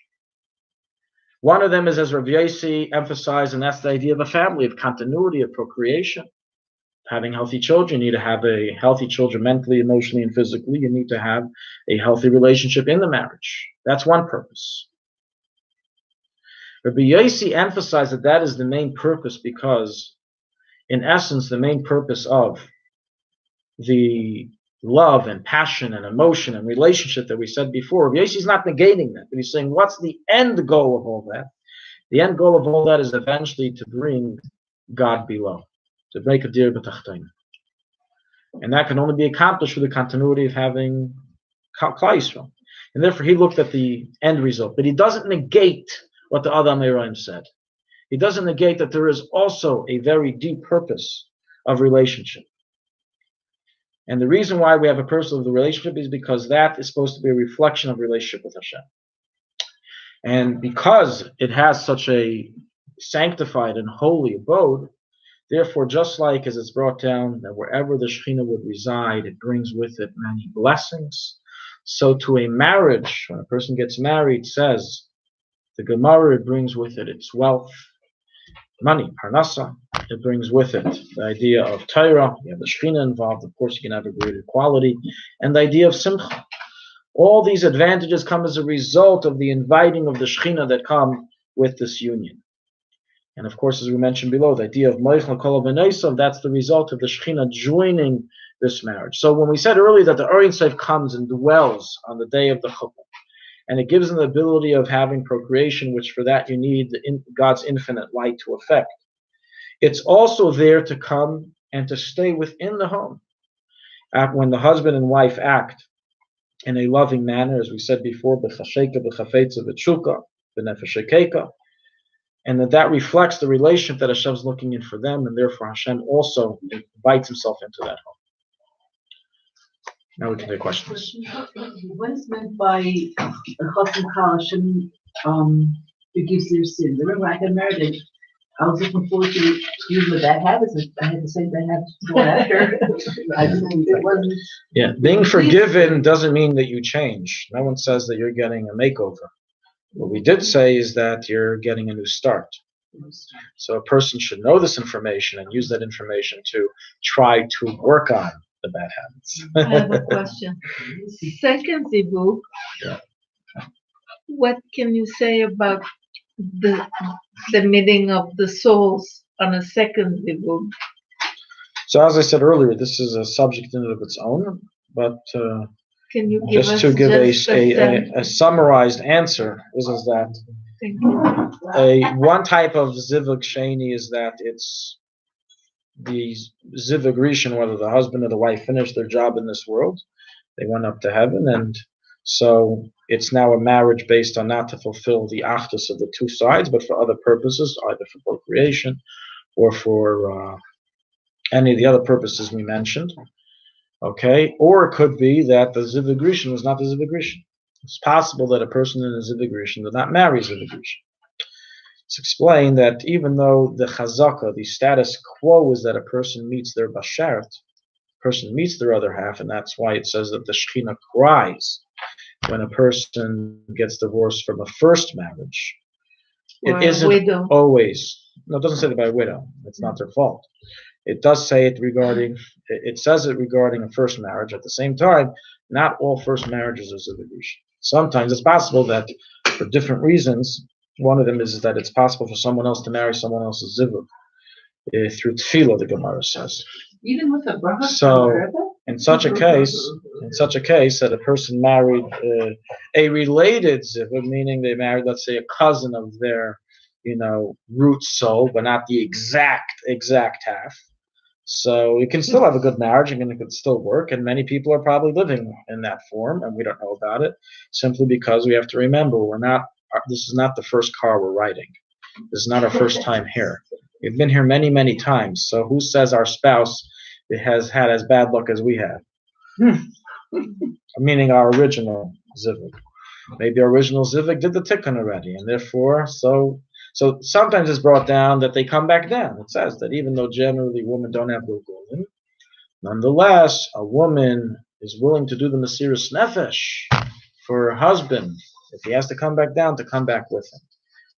One of them is, as Rabbi Yossi emphasized, and that's the idea of a family, of continuity, of procreation. Having healthy children, you need to have a healthy children mentally, emotionally, and physically. You need to have a healthy relationship in the marriage. That's one purpose. Rabbi Yossi emphasized that that is the main purpose because, in essence, the main purpose of the love and passion and emotion and relationship that we said before, Rabbi Yossi is not negating that, but he's saying, what's the end goal of all that? The end goal of all that is eventually to bring God below, to make a dir b'tachtonim. And that can only be accomplished through the continuity of having Klal Yisrael. And therefore he looked at the end result. But he doesn't negate what the Adam Eroim said. He doesn't negate that there is also a very deep purpose of relationship. And the reason why we have a purpose of the relationship is because that is supposed to be a reflection of relationship with Hashem. And because it has such a sanctified and holy abode, therefore, just like as it's brought down that wherever the Shekhinah would reside, it brings with it many blessings. So to a marriage, when a person gets married, says, the Gemara, it brings with it its wealth, money, parnasa. It brings with it the idea of Torah. You have the Shekhinah involved. Of course, you can have a greater quality. And the idea of simcha. All these advantages come as a result of the inviting of the Shekhinah that come with this union. And of course, as we mentioned below, the idea of Moich L'Kol V'Neisav, that's the result of the Shekhinah joining this marriage. So when we said earlier that the Ein Sof comes and dwells on the day of the Chuppah, and it gives them the ability of having procreation, which for that you need God's infinite light to effect. It's also there to come and to stay within the home. When the husband and wife act in a loving manner, as we said before, b'chasheka, b'chafetza, b'tshuka, b'nefesh keika, and that reflects the relationship that Hashem is looking in for them, and therefore Hashem also invites himself into that home. Now we can take questions. What is meant by Chasam Kal Hashem forgives their sins? Remember, I got married. I was looking forward to use my bad habits. I had the same bad habits before after. I didn't. It wasn't. Yeah, being forgiven doesn't mean that you change. No one says that you're getting a makeover. What we did say is that you're getting a new start. So a person should know this information and use that information to try to work on the bad habits. I have a question. Second zivug, Yeah. what can you say about the meeting of the souls on a second zivug? So as I said earlier, this is a subject in and of its own, but Can you give just us to give sense? a summarized answer is that Thank you. one type of zivug sheni is that it's the zivug rishon, whether the husband or the wife finished their job in this world, they went up to heaven, and so it's now a marriage based on not to fulfill the achdus of the two sides, but for other purposes, either for procreation or for any of the other purposes we mentioned. Okay, or it could be that the zivug rishon was not the zivug rishon. It's possible that a person in a zivug rishon did not marry zivug rishon. It's explained that even though the chazaka, the status quo, is that a person meets their bashert, person meets their other half, and that's why it says that the Shekhinah cries when a person gets divorced from a first marriage. Or It isn't widow. always. No, it doesn't say that by a widow. It's not their fault. It does say it regarding. It says it regarding a first marriage. At the same time, not all first marriages are zivug rishon. Sometimes it's possible that for different reasons. One of them is that it's possible for someone else to marry someone else's zivug through tefillah, the Gemara says. Even with a brother. So, in such a case, that a person married a related zivug, meaning they married, let's say, a cousin of their, root soul, but not the exact half. So you can still have a good marriage, and it could still work, and many people are probably living in that form, and we don't know about it, simply because we have to remember this is not the first car we're riding. This is not our first time here. We've been here many, many times. So who says our spouse has had as bad luck as we have? Meaning our original zivug. Maybe our original zivug did the tikkun already, and therefore, so sometimes it's brought down that they come back down. It says that even though generally women don't have gulgulim, nonetheless, a woman is willing to do the mesiras nefesh for her husband If he has to come back down, to come back with him.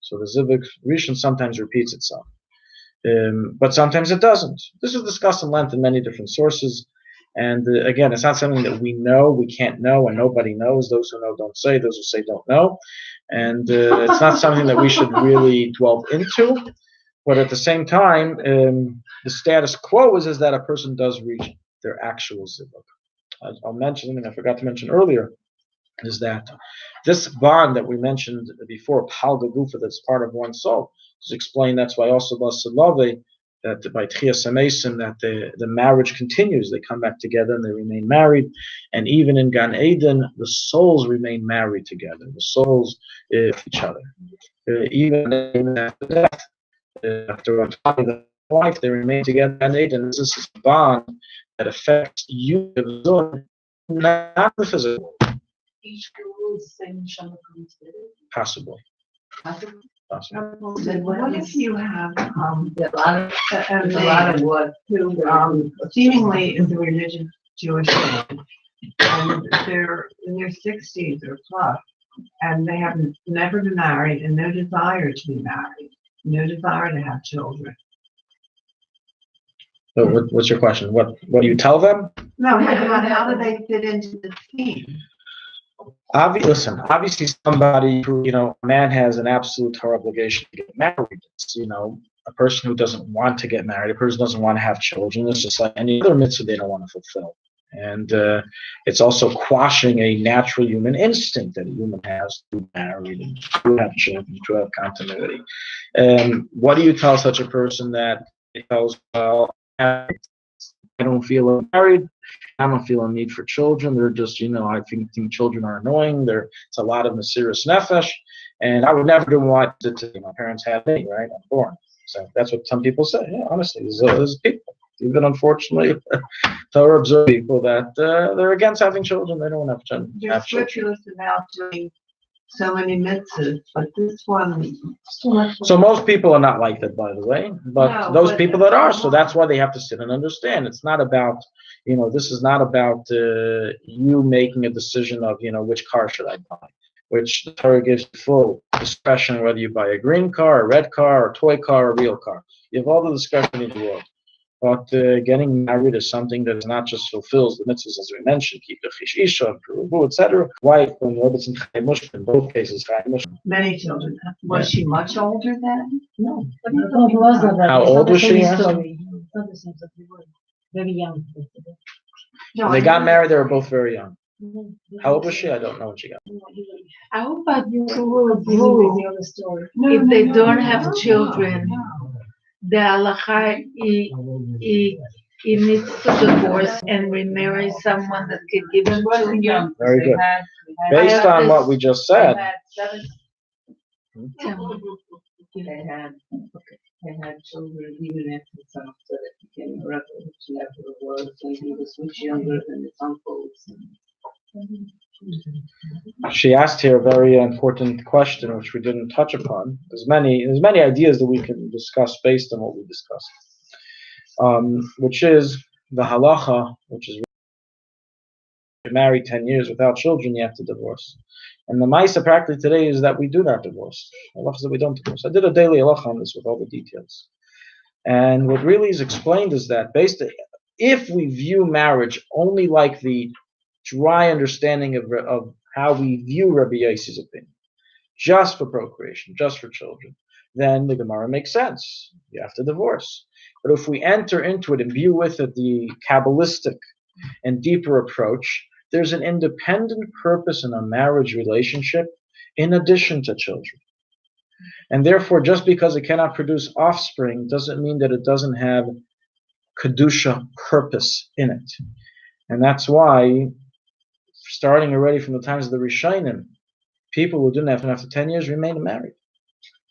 So the Zivik Rishon sometimes repeats itself. But sometimes it doesn't. This is discussed in length in many different sources. And again, it's not something that we know, we can't know, and nobody knows. Those who know don't say, those who say don't know. And it's not something that we should really dwell into. But at the same time, the status quo is that a person does reach their actual zivug. I'll mention, and I forgot to mention earlier, is that this bond that we mentioned before, Pal Gagufa, that's part of one's soul, is explained. That's why also Basalave, that by Tchias Amesim, that the marriage continues. They come back together and they remain married. And even in Gan Eden, the souls remain married together. The souls each other. Even after death, after a time of the life, they remain together in Gan Eden. This is a bond that affects you, not the physical. Each girl is saying Shama Possibly. Possible. What if you have a lot of what seemingly is a religious Jewish family, and they're in their 60s or plus, and they have never been married and no desire to be married, no desire to have children. So what's your question? What do you tell them? No, how do they fit into the team? Obviously somebody who, a man has an absolute Torah obligation to get married. It's, a person who doesn't want to get married, a person who doesn't want to have children, it's just like any other mitzvah they don't want to fulfill. And it's also quashing a natural human instinct that a human has to be married and to have children, to have continuity. What do you tell such a person that tells, well, I don't feel married, I don't feel a need for children. They're just, I think children are annoying. It's a lot of Mesiras Nefesh, and I would never want to. My parents had me, right? I'm born. So that's what some people say. Yeah, honestly, there's people. Even unfortunately, Torah observe people that they're against having children. They don't want to have You're children. scrupulous about doing so many mitzvahs, but this one. So most people are not like that, by the way. But No, those but people that are, so that's why they have to sit and understand. It's not about, this is not about you making a decision of, which car should I buy, which the Torah gives full discretion whether you buy a green car, a red car, a toy car, a real car. You have all the discretion in the world. But getting married is something that not just fulfills the mitzvahs as we mentioned, keep the Chassidishe, etc. Wife, when Robertson Chaimush, in both cases, Chaimush. Many children. Was she much older then? No. How old was she? Very young. No, When they got married, they were both very young. How old was she? I I don't know when she got. I hope you will agree with me on the story. If they don't have children, the halacha he needs to divorce and remarry someone that could give him children. Very good. Based on what we just said, They had children even after some so that became a rebel, which never was, and he was much younger than his uncles. she asked here a very important question, which we didn't touch upon. There's many ideas that we can discuss based on what we discussed, which is the halacha, which is you're married 10 years without children, you have to divorce. And the Maisa practically today is that we do not divorce. Halacha is that we don't divorce. I did a daily halacha on this with all the details. And what really is explained is that if we view marriage only like the dry understanding of how we view Rabbi Yossi's opinion, just for procreation, just for children, then the Gemara makes sense. You have to divorce. But if we enter into it and view with it the Kabbalistic and deeper approach, there's an independent purpose in a marriage relationship in addition to children. And therefore, just because it cannot produce offspring doesn't mean that it doesn't have Kedusha purpose in it. And that's why, starting already from the times of the Rishonim, people who didn't have after 10 years remained married.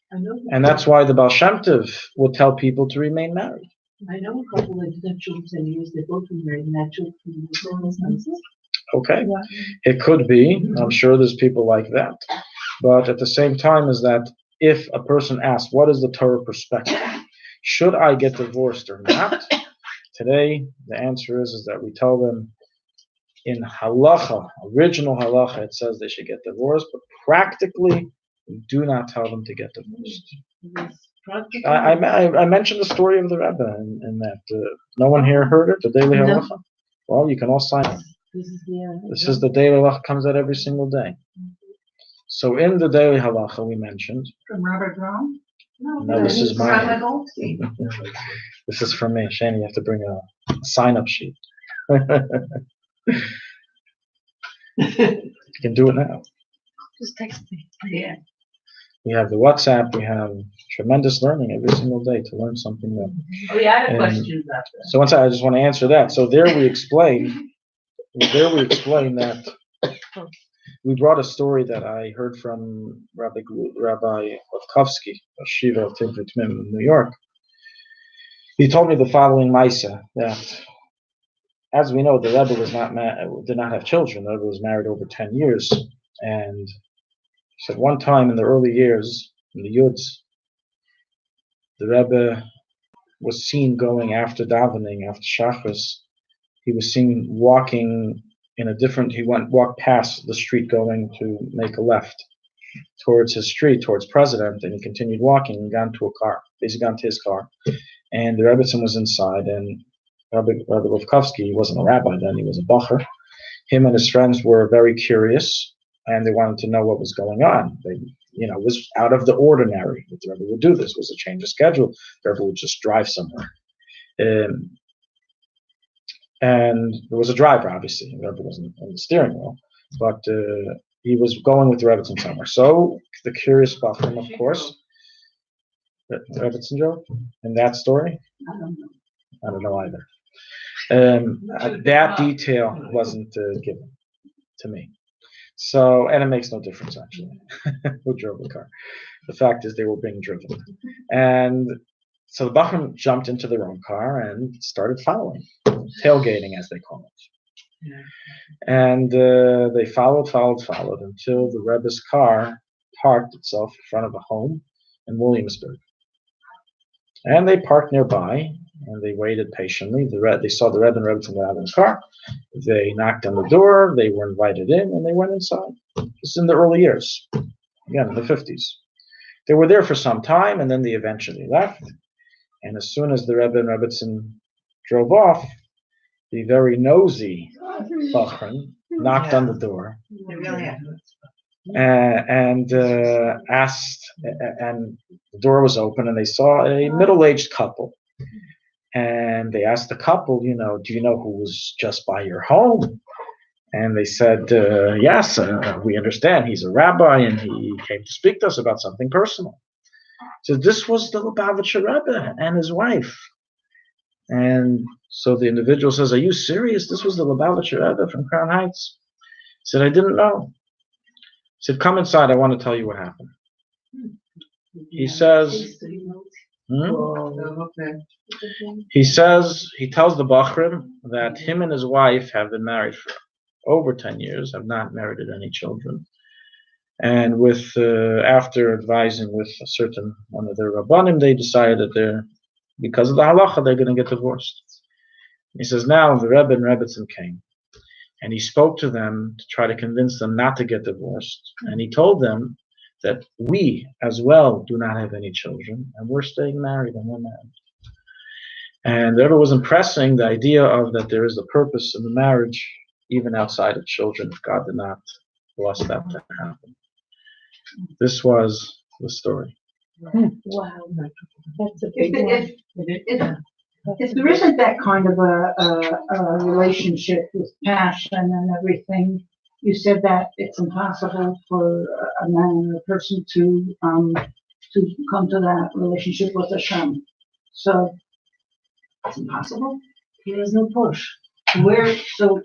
And that's why the Baal Shem Tov would tell people to remain married. I know a couple that did have children 10 years, they both were married, and that children. Okay, it could be. I'm sure there's people like that. But at the same time is that if a person asks, what is the Torah perspective? Should I get divorced or not? Today, the answer is that we tell them, in halacha, original halacha, it says they should get divorced, but practically, we do not tell them to get divorced. I mentioned the story of the Rebbe in that. No one here heard it, the daily halacha? Well, you can all sign it. This is the daily halacha, comes out every single day. So in the daily halacha we mentioned. From Robert Brown? No, this is mine. Rabbi Goldstein. This is for me. Shani, you have to bring a sign-up sheet. You can do it now. Just text me. Yeah. We have the WhatsApp. We have tremendous learning every single day to learn something new. Oh, yeah, I have And questions about that. So once I just want to answer that. So there we explain that we brought a story that I heard from Rabbi Lefkovsky, a Shiva of Tivrit Mim in New York. He told me the following Maisa, that as we know, the Rebbe did not have children. The Rebbe was married over 10 years. And he said one time in the early years, in the Yuds, the Rebbe was seen going after davening, after Shachris. He was seen walking in a different, walked past the street going to make a left towards his street, towards President, and he continued walking and got into a car, basically got into his car. And the Rebbetzin was inside, and Rabbi Lefkovsky, he wasn't a rabbi then, he was a bacher. Him and his friends were very curious, and they wanted to know what was going on. They, it was out of the ordinary that the Rebbe would do this. It was a change of schedule. The Rebbe would just drive somewhere. And there was a driver, obviously. The Rebbe wasn't on the steering wheel, but he was going with the Rebbetzin somewhere. So the curious bachrim, of course, the Rebbetzin joke in that story. I don't know either. That detail wasn't given to me. So, and it makes no difference actually who drove the car. The fact is they were being driven. And so the Bachram jumped into their own car and started following, tailgating as they call it. And they followed until the Rebbe's car parked itself in front of a home in Williamsburg. And they parked nearby, and they waited patiently. They saw the Rebbe and Rebbetzin get out of the car. They knocked on the door. They were invited in, and they went inside. This is in the early years, again, in the 50s. They were there for some time, and then they eventually left. And as soon as the Rebbe and Rebbetzin drove off, the very nosy Bachran knocked on the door and asked, and the door was open, and they saw a middle-aged couple. And they asked the couple, do you know who was just by your home? And they said, yes, we understand. He's a rabbi, and he came to speak to us about something personal. So this was the Lubavitcher Rebbe and his wife. And so the individual says, are you serious? This was the Lubavitcher Rebbe from Crown Heights? He said, I didn't know. He said, come inside. I want to tell you what happened. He says, he tells the Bachrim that him and his wife have been married for over 10 years, have not merited any children. And after advising with a certain one of their Rabbanim, they decided that because of the halacha, they're going to get divorced. He says, now the Rebbe and Rebbetzin came, and he spoke to them to try to convince them not to get divorced. And he told them that we as well do not have any children, and we're staying married and we're married. And the Rebbe was impressing the idea of that there is a purpose in the marriage, even outside of children, if God did not bless that to happen. This was the story. Wow, that's a big one. If there isn't that kind of a relationship with passion and everything, you said that it's impossible for a man or a person to come to that relationship with Hashem. So it's impossible. There's no push. So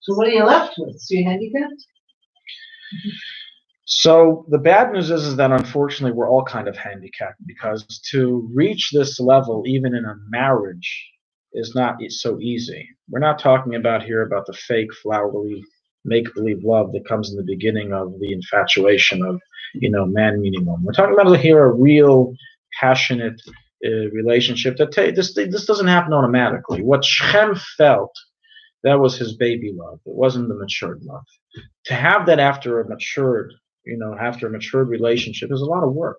what are you left with? So you're handicapped? So the bad news is that unfortunately we're all kind of handicapped, because to reach this level, even in a marriage, is not so easy. We're not talking about the fake, flowery, make-believe love that comes in the beginning of the infatuation of, man meeting woman. We're talking about here a real, passionate relationship that this doesn't happen automatically. What Shem felt that was his baby love. It wasn't the matured love. To have that after a matured relationship is a lot of work.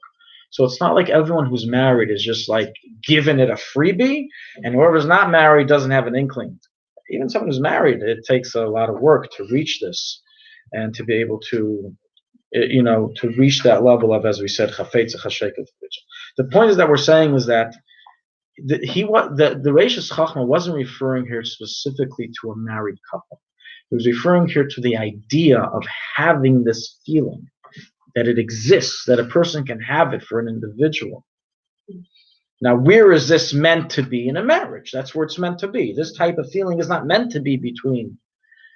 So it's not like everyone who's married is just like given it a freebie, and whoever's not married doesn't have an inkling. Even someone who's married, it takes a lot of work to reach this and to be able to, to reach that level of, as we said, chafetz chasheket. The point is that we're saying is that the Reishis Chachma wasn't referring here specifically to a married couple. He was referring here to the idea of having this feeling that it exists, that a person can have it for an individual. Now, where is this meant to be in a marriage? That's where it's meant to be. This type of feeling is not meant to be between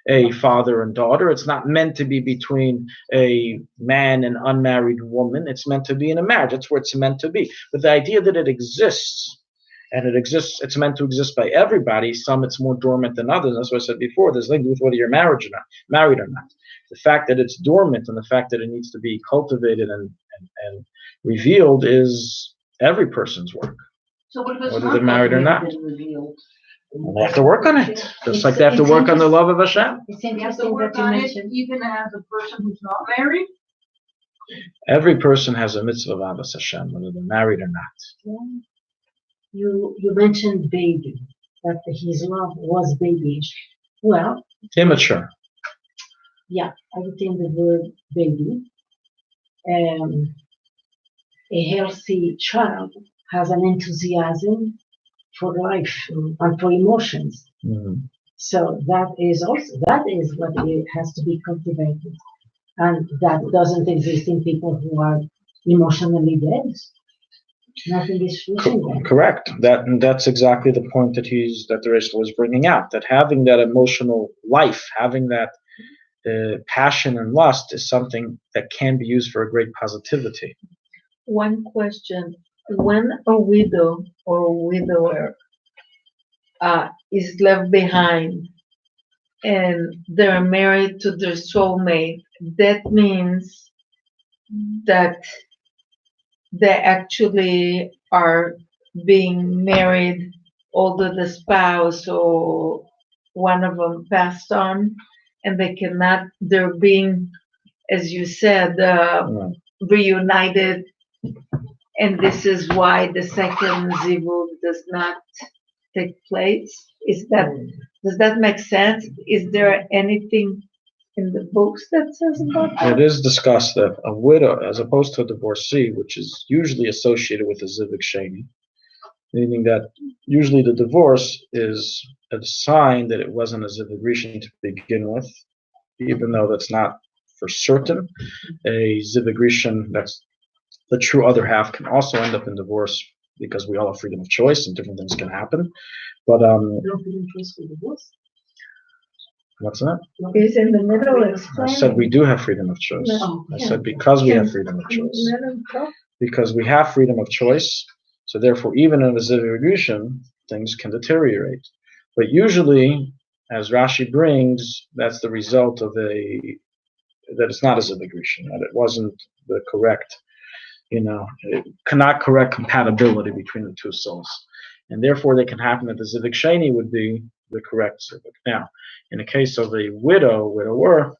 a father and daughter. It's not meant to be between a man and unmarried woman. It's meant to be in a marriage. That's where it's meant to be. But the idea that it exists, and it's meant to exist by everybody. Some it's more dormant than others. That's what I said before. There's nothing to do with whether you're married or not. The fact that it's dormant and the fact that it needs to be cultivated and revealed is every person's work, So what if it's whether not they're married or not. revealed? And they have to work on it, just like they have to work on the love of Hashem. It's You have to interesting work that you on it mentioned. even as a person who's not married? Every person has a mitzvah of Ahavas Hashem, whether they're married or not. You mentioned baby, that his love was babyish. Well, Immature. yeah, I would think the word baby. A healthy child has an enthusiasm for life and for emotions. Mhm. So that is what it has to be cultivated, and that doesn't exist in people who are emotionally dead. Nothing is fusing them. Correct. That's exactly the point that the Rebbe was bringing out. That having that emotional life, having that passion and lust, is something that can be used for a great positivity. One question: when a widow or a widower is left behind and they're married to their soulmate, that means that they actually are being married, although the spouse or one of them passed on, and they're being, as you said, reunited, and this is why the second zivug does not take place. Does that make sense? Is there anything in the books that says about that? It is discussed that a widow, as opposed to a divorcee, which is usually associated with a zivug sheni, meaning that usually the divorce is a sign that it wasn't a zivug rishon to begin with, even though that's not for certain. A zivug rishon, that's the true other half, can also end up in divorce because we all have freedom of choice and different things can happen. But what's that? Is in the middle I explaining. said we do have freedom of choice. No. I said because we have freedom of choice. Because we have freedom of choice, so therefore even in a zivug rishon, things can deteriorate. But usually, as Rashi brings, that's the result of that it's not a zivug rishon, that it wasn't the correct, it cannot correct compatibility between the two souls. And therefore they can happen that the zivug sheni would be the correct zivug. Now, in the case of a widower,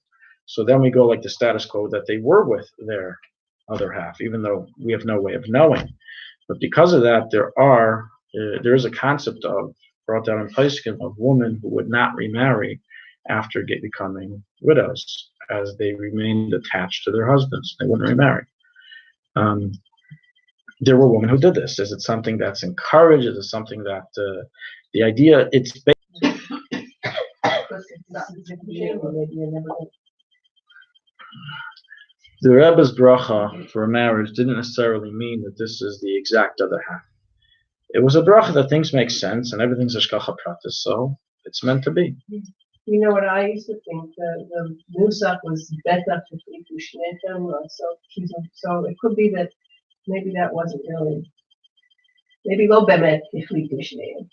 so then we go like the status quo that they were with their other half, even though we have no way of knowing. But because of that, there is a concept brought down in Paiskim of women who would not remarry after becoming widows, as they remained attached to their husbands. They wouldn't remarry. There were women who did this. Is it something that's encouraged? Is it something that the idea it's based? The Rebbe's bracha for a marriage didn't necessarily mean that this is the exact other half. It was a bracha that things make sense and everything's hashgacha pratis, so it's meant to be. You know what I used to think? The nusach was better for shnetem, so it could be that maybe that wasn't really, maybe lo bemet iflitu shnetem.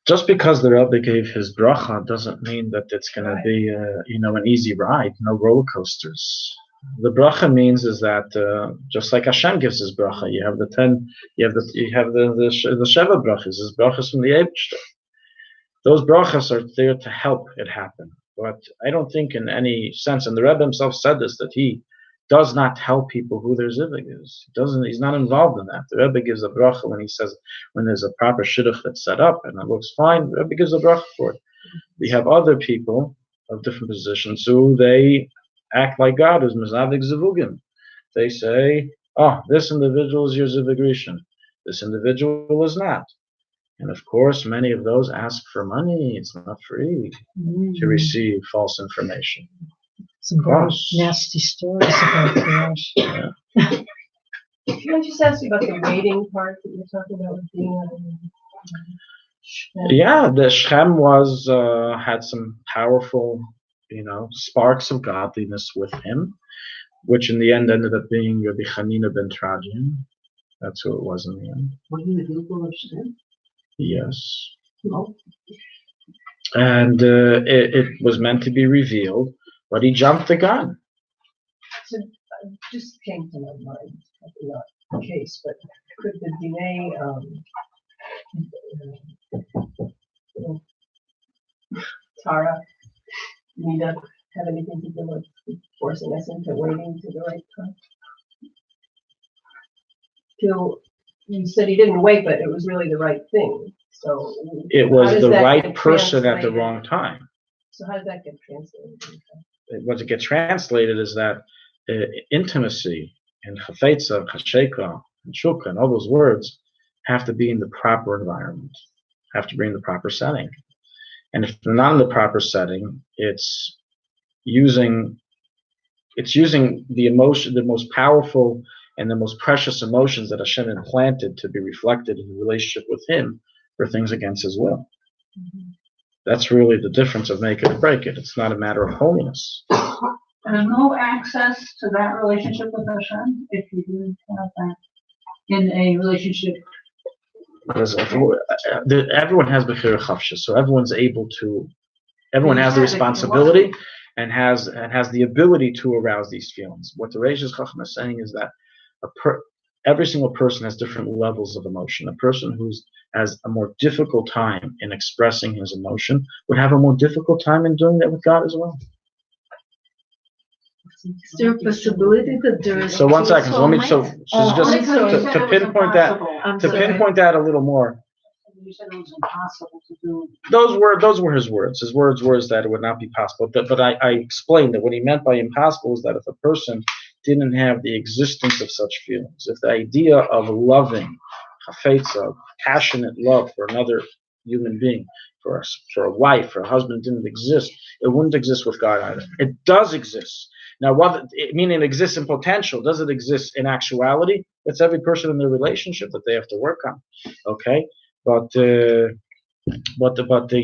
Just because the Rebbe gave his bracha doesn't mean that it's going to be, an easy ride, no roller coasters. The bracha means is that just like Hashem gives his bracha, you have the 10, you have the sheva brachas, his brachas from the Eibishter. Those brachas are there to help it happen. But I don't think in any sense, and the Rebbe himself said this, that he does not tell people who their zivug is. He's not involved in that. The Rebbe gives a bracha when he says, when there's a proper shidduch that's set up and it looks fine, the Rebbe gives a bracha for it. We have other people of different positions who they act like God is mizavik zivugim. They say, oh, this individual is your zivug rishon. This individual is not. And of course, many of those ask for money. It's not free to receive false information. Some very nasty stories about that. Yeah. Can I just ask you about the waiting part that you're talking about with being Yeah, the Shem was had some powerful, sparks of godliness with him, which in the end ended up being Rabbi Chanina ben Trajan. That's who it was in the end. Were you the people of Shem? Yes. No. And it was meant to be revealed, but he jumped the gun. So just came to my mind, probably not the case, but could the DNA Tara, Nita have anything to do with forcing us into waiting to the right time? Till you said he didn't wait, but it was really the right thing. So It how was does the that right get person at the translated? wrong time. So how does that get translated? What it gets translated is that intimacy and chafetza, chasheka, and shukra, and all those words have to be in the proper environment, have to be in the proper setting. And if they're not in the proper setting, it's using the emotion, the most powerful and the most precious emotions that Hashem implanted to be reflected in the relationship with Him for things against His will. That's really the difference of make it or break it. It's not a matter of holiness. There's no access to that relationship with Hashem if you didn't have that in a relationship. Because everyone has bechira chafsha, so everyone has the responsibility and has the ability to arouse these feelings. What the Reish Chacham is saying is that every single person has different levels of emotion. A person who has a more difficult time in expressing his emotion would have a more difficult time in doing that with God as well. Is there a possibility that there is? So 1 second. So let me just to pinpoint that pinpoint that a little more. You said it was impossible to do. Those were his words. His words were that it would not be possible. But I explained that what he meant by impossible is that if a person didn't have the existence of such feelings, if the idea of loving, chafetza, passionate love for another human being, for a wife, for a husband didn't exist, it wouldn't exist with God either. It does exist. Now, meaning it exists in potential, does it exist in actuality? It's every person in their relationship that they have to work on. Okay? But they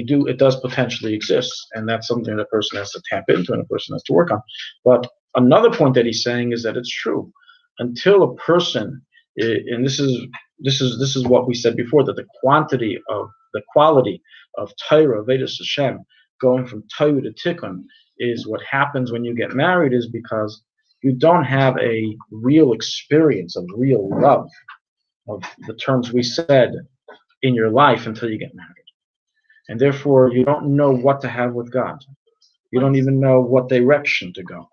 do. It does potentially exist, and that's something that a person has to tap into and a person has to work on. But another point that he's saying is that it's true until a person, and this is what we said before, that the quality of Torah Vedas Hashem going from Torah to Tikkun is what happens when you get married, is because you don't have a real experience of real love of the terms we said in your life until you get married. And therefore, you don't know what to have with God. You don't even know what direction to go.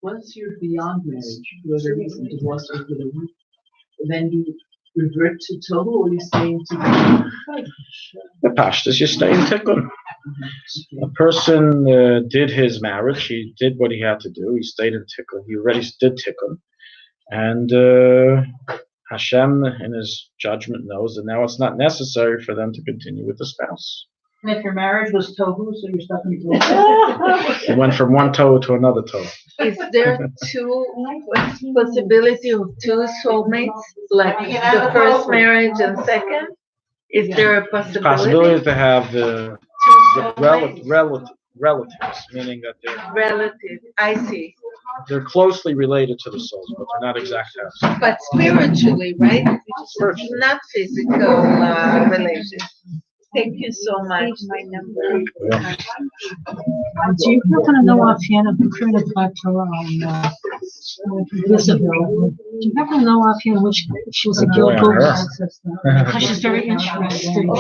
Once you're beyond marriage, whether it's divorced or whatever, then you revert to total, or you stay in Tikkun? The Parshas, you stay in Tikkun. A person did his marriage. He did what he had to do. He stayed in Tikkun. He already did Tikkun. And Hashem, in His judgment, knows that now it's not necessary for them to continue with the spouse. And if your marriage was tohu, so you're stuck in tohu. It went from one toe to another toe. Is there possibility of two soulmates, like the first marriage and second? Is there a possibility? Possibility to have the relatives, meaning that Relative, I see. they're closely related to the souls, but they're not exact halves. But spiritually, right? Spiritually. Not physical relations. Thank you so much. My number. Yeah. Do you happen to know offhand, I'm trying to talk to her on Isabel. Do you happen to know offhand which she was a guild? Because she's very interesting.